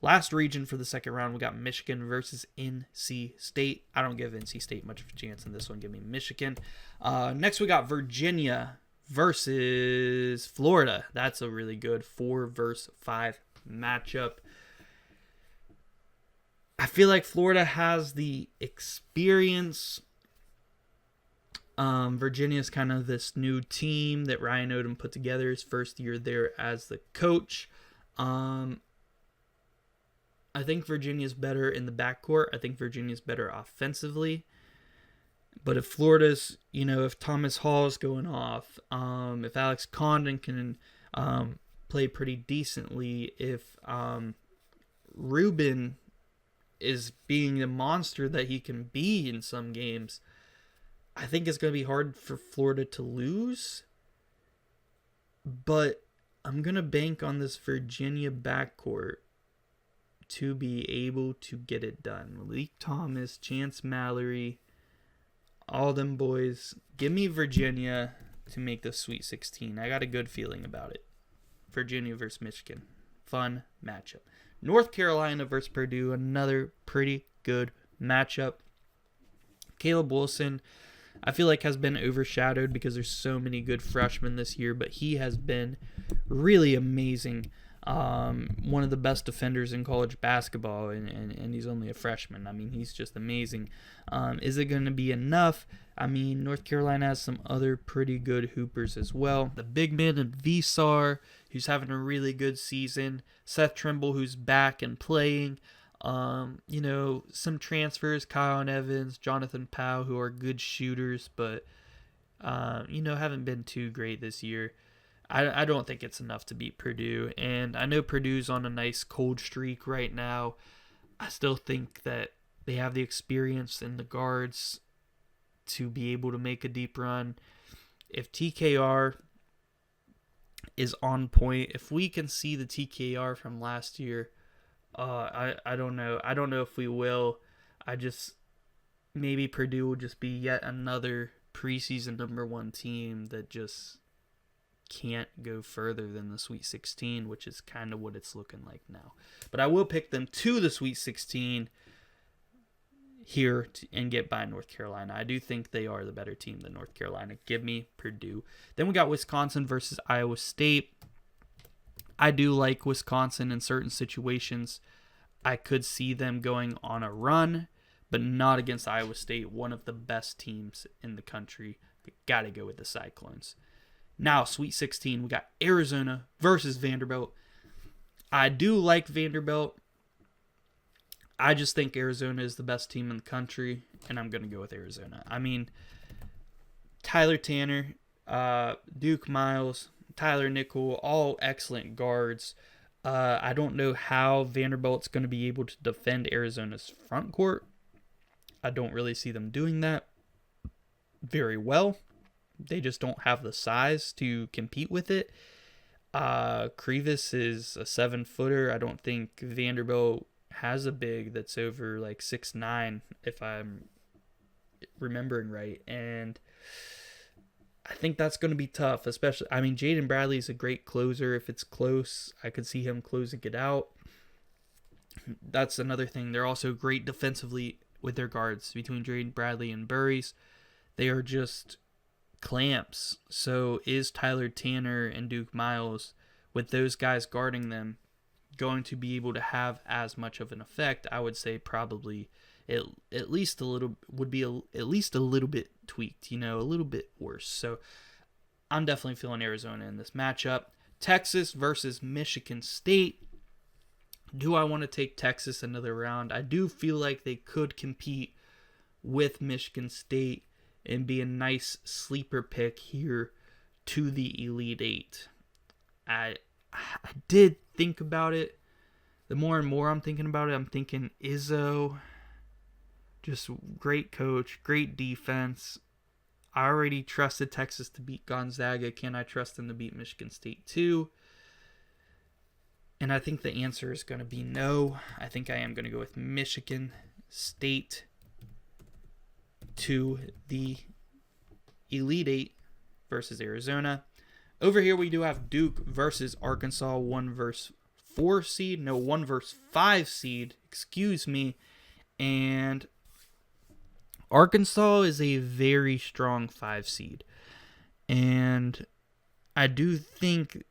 Last region for the second round, we got Michigan versus NC State. I don't give NC State much of a chance in this one. Give me Michigan. Next, we got Virginia versus Florida. That's a really good 4 versus 5 matchup. I feel like Florida has the experience. Virginia's kind of this new team that Ryan Odom put together his first year there as the coach. I think Virginia's better in the backcourt. I think Virginia's better offensively. But if Florida's, if Thomas Hall is going off, if Alex Condon can play pretty decently, if Rubin is being the monster that he can be in some games, I think it's going to be hard for Florida to lose. But I'm going to bank on this Virginia backcourt to be able to get it done. Malik Thomas, Chance Mallory, all them boys. Give me Virginia to make the Sweet 16. I got a good feeling about it. Virginia versus Michigan. Fun matchup. North Carolina versus Purdue. Another pretty good matchup. Caleb Wilson, I feel like, has been overshadowed because there's so many good freshmen this year, but he has been really amazing. One of the best defenders in college basketball, and he's only a freshman. I mean, he's just amazing. Is it going to be enough? I mean, North Carolina has some other pretty good hoopers as well. The big man in Visar, who's having a really good season. Seth Trimble, who's back and playing. Some transfers, Kyle Evans, Jonathan Powell, who are good shooters, but, haven't been too great this year. I don't think it's enough to beat Purdue, and I know Purdue's on a nice cold streak right now. I still think that they have the experience and the guards to be able to make a deep run. If TKR is on point, if we can see the TKR from last year, I don't know. I don't know if we will. Maybe Purdue will just be yet another preseason number 1 team that just can't go further than the Sweet 16, which is kind of what it's looking like now. But I will pick them to the Sweet 16 here and get by North Carolina. I do think they are the better team than North Carolina. Give me Purdue. Then we got Wisconsin versus Iowa State. I do like Wisconsin in certain situations. I could see them going on a run, but not against Iowa State, one of the best teams in the country. Got to go with the Cyclones. Now, Sweet 16, we got Arizona versus Vanderbilt. I do like Vanderbilt. I just think Arizona is the best team in the country, and I'm going to go with Arizona. I mean, Tyler Tanner, Duke Miles, Tyler Nickel, all excellent guards. I don't know how Vanderbilt's going to be able to defend Arizona's front court. I don't really see them doing that very well. They just don't have the size to compete with it. Krivas is a 7-footer. I don't think Vanderbilt has a big that's over like 6'9", if I'm remembering right. And I think that's going to be tough, especially, I mean, Jaden Bradley is a great closer. If it's close, I could see him closing it out. That's another thing. They're also great defensively with their guards between Jaden Bradley and Burries. They are just clamps. So is Tyler Tanner and Duke Miles, with those guys guarding them, going to be able to have as much of an effect? I would say probably at least a little bit tweaked, a little bit worse. So I'm definitely feeling Arizona in this matchup. Texas versus Michigan State. Do I want to take Texas another round? I do feel like they could compete with Michigan State and be a nice sleeper pick here to the Elite Eight. I did think about it. The more and more I'm thinking about it, I'm thinking Izzo, just great coach, great defense. I already trusted Texas to beat Gonzaga. Can I trust them to beat Michigan State too? And I think the answer is going to be no. I think I am going to go with Michigan State to the Elite Eight versus Arizona. Over here we do have Duke versus Arkansas, 1 versus 4 seed. No, 1 versus 5 seed. Excuse me. And Arkansas is a very strong 5 seed. And I do think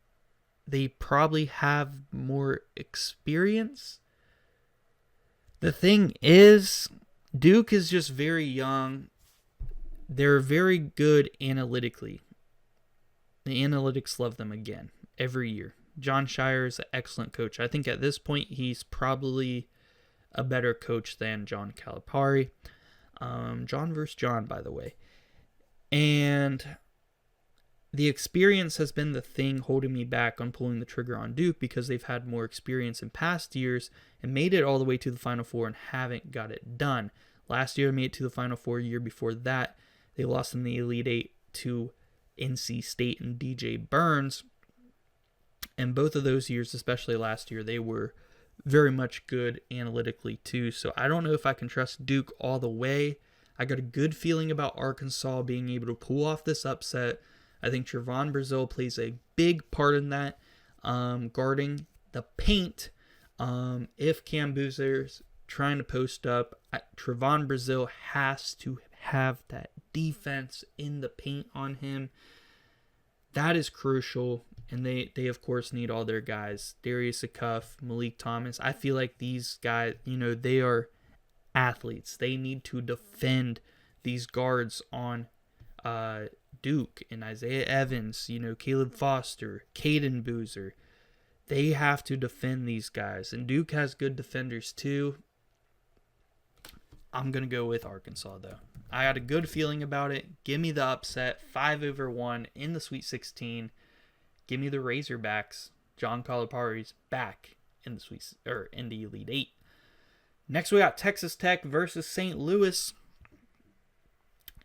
they probably have more experience. The thing is, Duke is just very young. They're very good analytically. The analytics love them again every year. John Shire is an excellent coach. I think at this point he's probably a better coach than John Calipari. John versus John, by the way. And the experience has been the thing holding me back on pulling the trigger on Duke, because they've had more experience in past years and made it all the way to the Final Four and haven't got it done. Last year, they made it to the Final Four. Year before that, they lost in the Elite Eight to NC State and DJ Burns. And both of those years, especially last year, they were very much good analytically too. So I don't know if I can trust Duke all the way. I got a good feeling about Arkansas being able to pull off this upset. I think Trevon Brazile plays a big part in that, guarding the paint. If Cam Boozer's trying to post up, Trevon Brazile has to have that defense in the paint on him. That is crucial, and they of course need all their guys. Darius Acuff, Malik Thomas. I feel like these guys, they are athletes. They need to defend these guards on Duke and Isaiah Evans, Caleb Foster, Caden Boozer. They have to defend these guys, and Duke has good defenders too. I'm going to go with Arkansas, though. I got a good feeling about it. Give me the upset, 5-1 in the Sweet 16. Give me the Razorbacks. John Calipari's back in the Elite Eight. Next, we got Texas Tech versus St. Louis.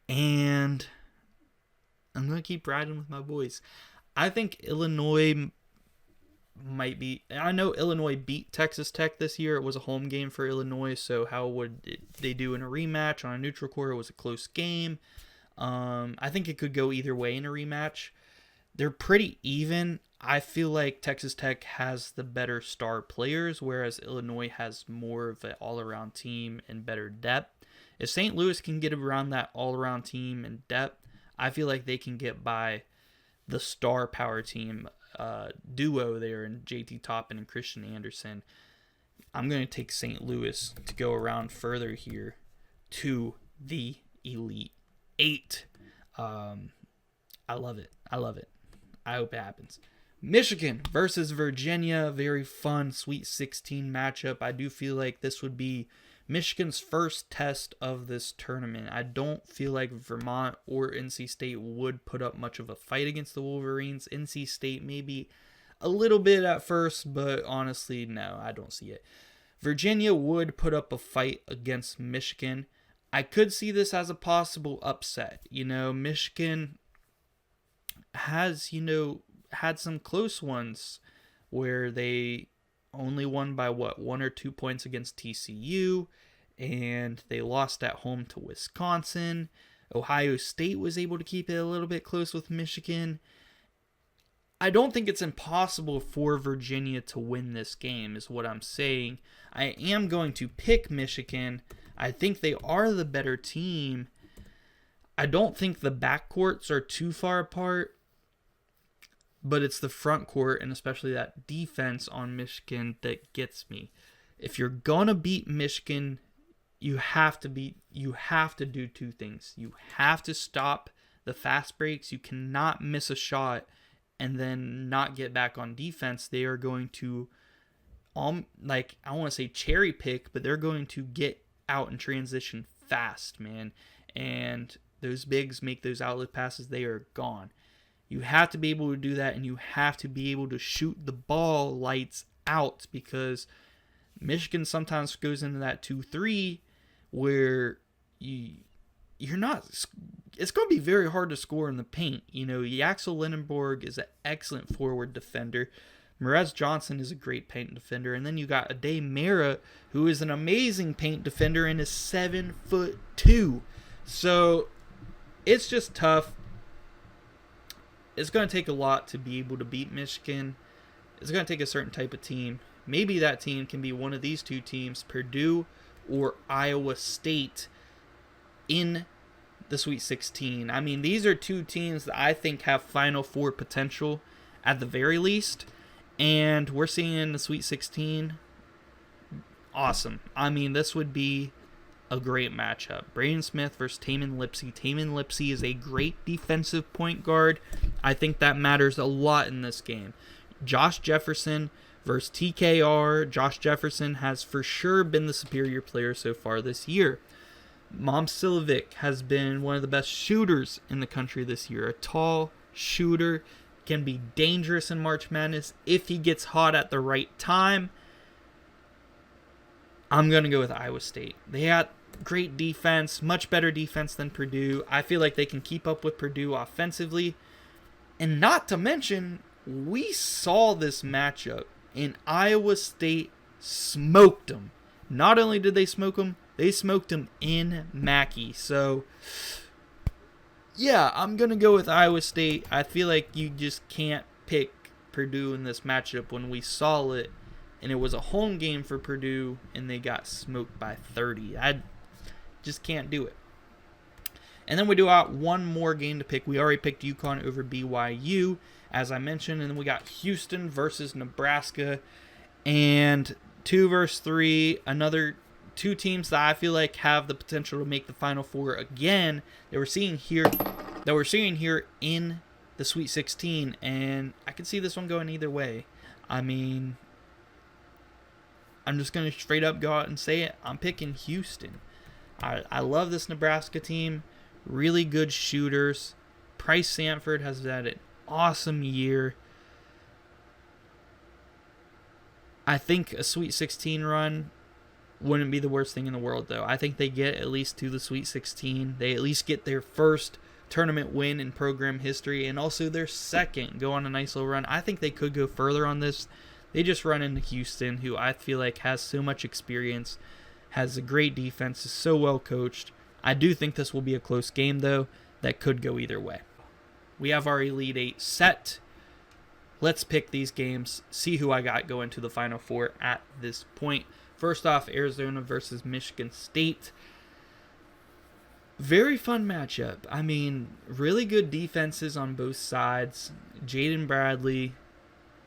And I'm going to keep riding with my boys. I think Illinois might be... I know Illinois beat Texas Tech this year. It was a home game for Illinois, so how would they do in a rematch? On a neutral court, it was a close game. I think it could go either way in a rematch. They're pretty even. I feel like Texas Tech has the better star players, whereas Illinois has more of an all-around team and better depth. If St. Louis can get around that all-around team and depth, I feel like they can get by the star power team duo there in JT Toppin and Christian Anderson. I'm going to take St. Louis to go around further here to the Elite Eight. I love it. I hope it happens. Michigan versus Virginia. Very fun Sweet 16 matchup. I do feel like this would be Michigan's first test of this tournament. I don't feel like Vermont or NC State would put up much of a fight against the Wolverines. NC State maybe a little bit at first, but honestly, no, I don't see it. Virginia would put up a fight against Michigan. I could see this as a possible upset. Michigan has, had some close ones where they only won by 1 or 2 points against TCU, and they lost at home to Wisconsin. Ohio State was able to keep it a little bit close with Michigan. I don't think it's impossible for Virginia to win this game, is what I'm saying. I am going to pick Michigan. I think they are the better team. I don't think the backcourts are too far apart, but it's the front court and especially that defense on Michigan that gets me. If you're gonna beat Michigan, you have to do two things. You have to stop the fast breaks. You cannot miss a shot and then not get back on defense. They are going to, I want to say cherry pick, but they're going to get out and transition fast, man. And those bigs make those outlet passes, they are gone. You have to be able to do that, and you have to be able to shoot the ball lights out, because Michigan sometimes goes into that 2-3 where you're not. It's going to be very hard to score in the paint. Yaxel Lindenborg is an excellent forward defender. Merez Johnson is a great paint defender, and then you got Ade Mara, who is an amazing paint defender and is 7'2". So it's just tough. It's going to take a lot to be able to beat Michigan. It's going to take a certain type of team. Maybe that team can be one of these two teams, Purdue or Iowa State, in the Sweet 16. I mean, these are two teams that I think have Final Four potential at the very least. And we're seeing the Sweet 16. Awesome. I mean, this would be a great matchup. Braden Smith versus Tamin Lipsey. Tamin Lipsey is a great defensive point guard. I think that matters a lot in this game. Josh Jefferson versus TKR. Josh Jefferson has for sure been the superior player so far this year. Momcilovic has been one of the best shooters in the country this year. A tall shooter, can be dangerous in March Madness if he gets hot at the right time. I'm going to go with Iowa State. They had great defense, much better defense than Purdue. I feel like they can keep up with Purdue offensively. And not to mention, we saw this matchup, and Iowa State smoked them. Not only did they smoke them, they smoked them in Mackey. So, yeah, I'm going to go with Iowa State. I feel like you just can't pick Purdue in this matchup when we saw it. And it was a home game for Purdue, and they got smoked by 30. I just can't do it. And then we do out one more game to pick. We already picked UConn over BYU, as I mentioned. And then we got Houston versus Nebraska. And 2 versus 3, another two teams that I feel like have the potential to make the Final Four again that we're seeing here in the Sweet 16. And I can see this one going either way. I mean, I'm just going to straight up go out and say it. I'm picking Houston. I love this Nebraska team. Really good shooters. Price Sanford has had an awesome year. I think a Sweet 16 run wouldn't be the worst thing in the world, though. I think they get at least to the Sweet 16. They at least get their first tournament win in program history, and also their second go on a nice little run. I think they could go further on this. They just run into Houston, who I feel like has so much experience, has a great defense, is so well coached. I do think this will be a close game, though, that could go either way. We have our Elite Eight set. Let's pick these games, see who I got going to the Final Four at this point. First off, Arizona versus Michigan State. Very fun matchup. I mean, really good defenses on both sides. Jaden Bradley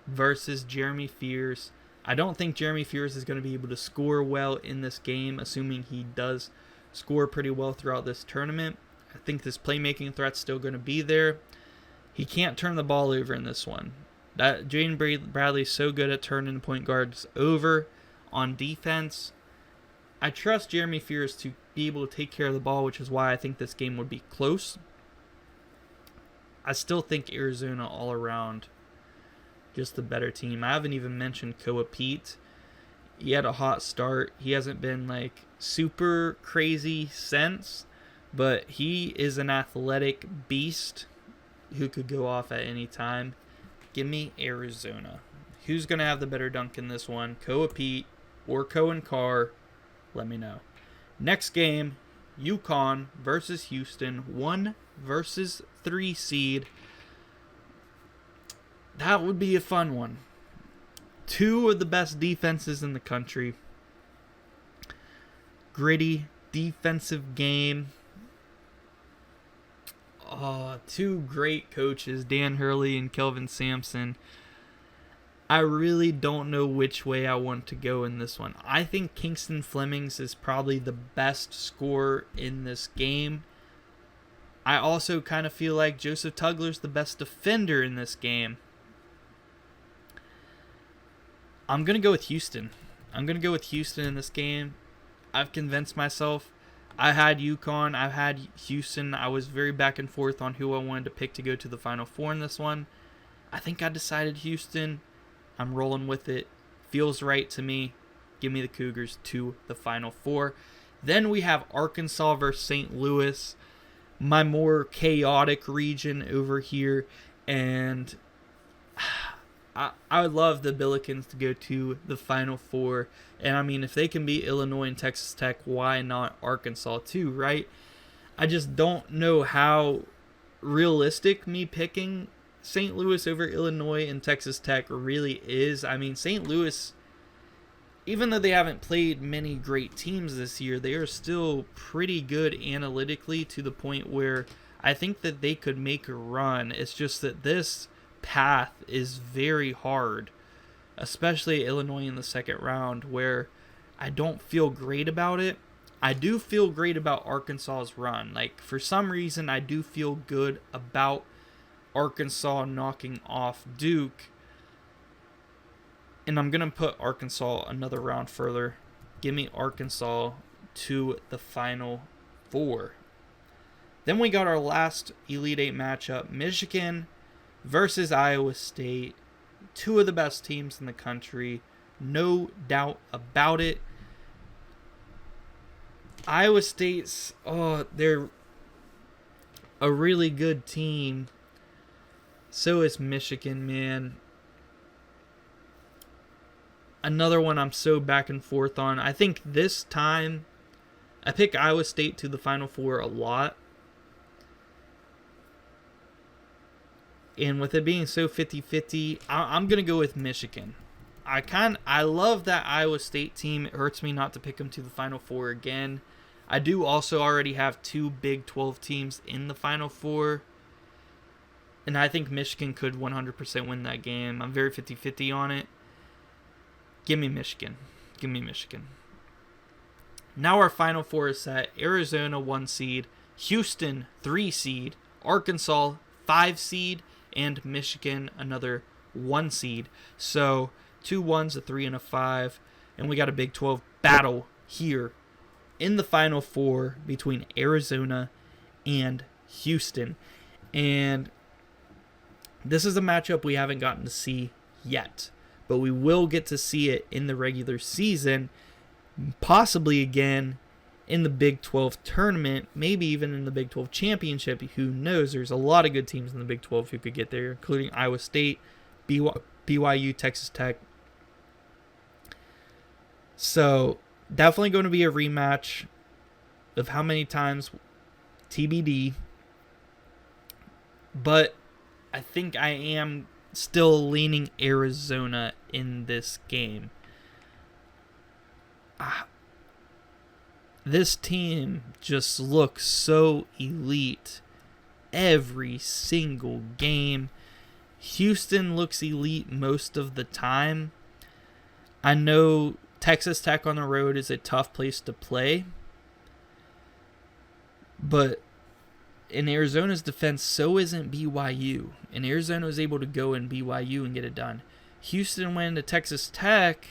versus Jeremy Fears. I don't think Jeremy Fears is going to be able to score well in this game, assuming he does score pretty well throughout this tournament. I think this playmaking threat's still going to be there. He can't turn the ball over in this one. That Jaden Bradley is so good at turning point guards over on defense. I trust Jeremy Fears to be able to take care of the ball, which is why I think this game would be close. I still think Arizona all around just the better team. I haven't even mentioned Koa Pete. He had a hot start. He hasn't been like super crazy since, but he is an athletic beast who could go off at any time. Give me Arizona. Who's going to have the better dunk in this one? Koa Pete or Cohen Carr? Let me know. Next game, UConn versus Houston. 1 versus 3 seed. That would be a fun one. 2 of the best defenses in the country. Gritty defensive game. 2 great coaches, Dan Hurley and Kelvin Sampson. I really don't know which way I want to go in this one. I think Kingston Flemings is probably the best scorer in this game. I also kind of feel like Joseph Tugler's the best defender in this game. I'm going to go with Houston. I'm going to go with Houston in this game. I've convinced myself. I had UConn. I've had Houston. I was very back and forth on who I wanted to pick to go to the Final Four in this one. I think I decided Houston. I'm rolling with it. Feels right to me. Give me the Cougars to the Final Four. Then we have Arkansas versus St. Louis. My more chaotic region over here. And I would love the Billikens to go to the Final Four. And I mean, if they can beat Illinois and Texas Tech, why not Arkansas too, right? I just don't know how realistic me picking St. Louis over Illinois and Texas Tech really is. I mean, St. Louis, even though they haven't played many great teams this year, they are still pretty good analytically, to the point where I think that they could make a run. It's just that this path is very hard, especially Illinois in the second round, where I don't feel great about it. I do feel great about Arkansas's run. Like, for some reason, I do feel good about Arkansas knocking off Duke. And I'm going to put Arkansas another round further. Give me Arkansas to the Final Four. Then we got our last Elite Eight matchup, Michigan versus Iowa State. Two of the best teams in the country, no doubt about it. Iowa State's, they're a really good team. So is Michigan, man. Another one I'm so back and forth on. I think this time I pick Iowa State to the Final Four a lot. And with it being so 50-50, I'm going to go with Michigan. I love that Iowa State team. It hurts me not to pick them to the Final Four again. I do also already have two Big 12 teams in the Final Four. And I think Michigan could 100% win that game. I'm very 50-50 on it. Give me Michigan. Give me Michigan. Now our Final Four is set. Arizona 1 seed, Houston 3 seed, Arkansas 5 seed, and Michigan another 1 seed. So 2 1s, a 3, and a 5. And we got a Big 12 battle here in the Final Four between Arizona and Houston. And this is a matchup we haven't gotten to see yet, but we will get to see it in the regular season, possibly again in the Big 12 tournament, maybe even in the Big 12 championship. Who knows? There's a lot of good teams in the Big 12 who could get there, including Iowa State, BYU, Texas Tech. So definitely going to be a rematch of how many times, TBD. But I think I am still leaning Arizona in this game. This team just looks so elite every single game. Houston looks elite most of the time. I know Texas Tech on the road is a tough place to play, but in Arizona's defense, so isn't BYU. And Arizona was able to go in BYU and get it done. Houston went into Texas Tech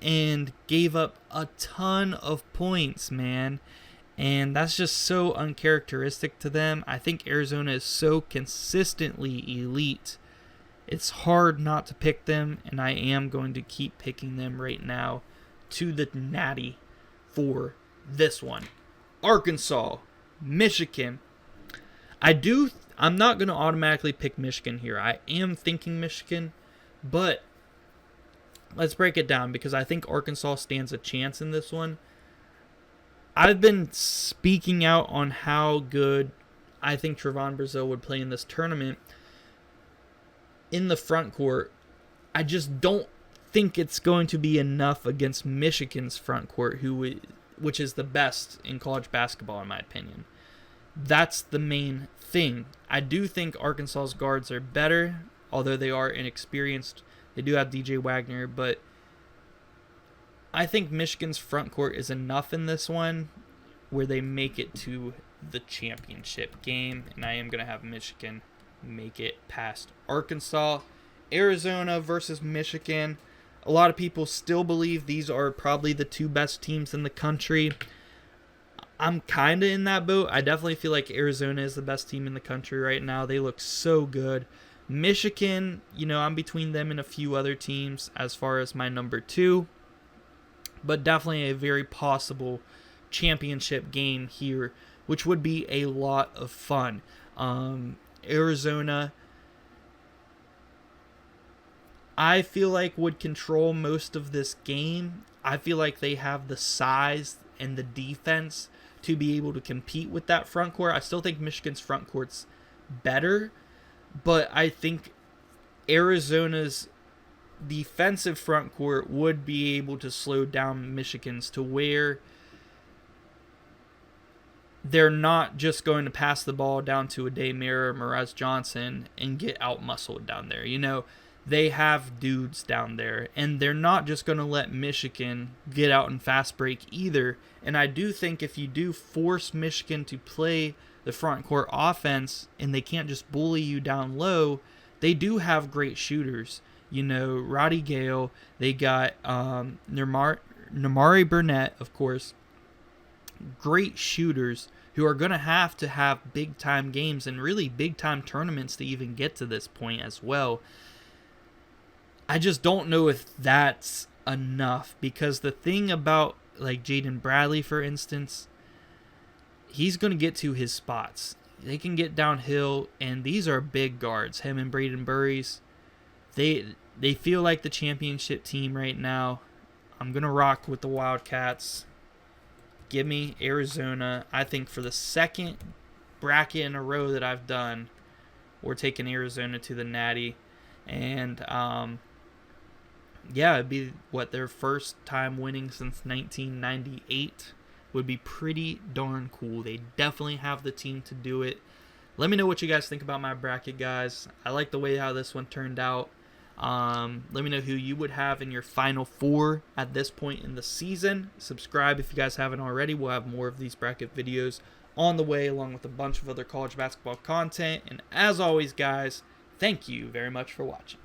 and gave up a ton of points, man. And that's just so uncharacteristic to them. I think Arizona is so consistently elite. It's hard not to pick them, and I am going to keep picking them right now to the natty for this one. Arkansas, Michigan. I'm not going to automatically pick Michigan here. I am thinking Michigan, but let's break it down because I think Arkansas stands a chance in this one. I've been speaking out on how good I think Trevon Brazile would play in this tournament. In the front court, I just don't think it's going to be enough against Michigan's front court, which is the best in college basketball, in my opinion. That's the main thing. I do think Arkansas's guards are better, although they are inexperienced. They do have DJ Wagner, but I think Michigan's front court is enough in this one where they make it to the championship game, and I am going to have Michigan make it past Arkansas. Arizona versus Michigan. A lot of people still believe these are probably the two best teams in the country. I'm kind of in that boat. I definitely feel like Arizona is the best team in the country right now. They look so good. Michigan, I'm between them and a few other teams as far as my number 2. But definitely a very possible championship game here, which would be a lot of fun. Arizona, I feel like would control most of this game. I feel like they have the size and the defense to be able to compete with that front court. I still think Michigan's front court's better, but I think Arizona's defensive front court would be able to slow down Michigan's to where they're not just going to pass the ball down to Ademir or Mraz Johnson and get out-muscled down there. You know, they have dudes down there, and they're not just going to let Michigan get out and fast break either. And I do think if you do force Michigan to play the front court offense and they can't just bully you down low, they do have great shooters. You know, Roddy Gale, they got Namari Burnett, of course. Great shooters who are going to have big-time games and really big-time tournaments to even get to this point as well. I just don't know if that's enough, because the thing about like Jaden Bradley, for instance, he's going to get to his spots. They can get downhill, and these are big guards. Him and Braden Burries, they feel like the championship team right now. I'm going to rock with the Wildcats. Give me Arizona. I think for the second bracket in a row that I've done, we're taking Arizona to the Natty. And yeah, it'd be their first time winning since 1998. Would be pretty darn cool. They definitely have the team to do it. Let me know what you guys think about my bracket, guys. I like the way how this one turned out. Let me know who you would have in your final four at this point in the season. Subscribe if you guys haven't already. We'll have more of these bracket videos on the way, along with a bunch of other college basketball content. And as always, guys, thank you very much for watching.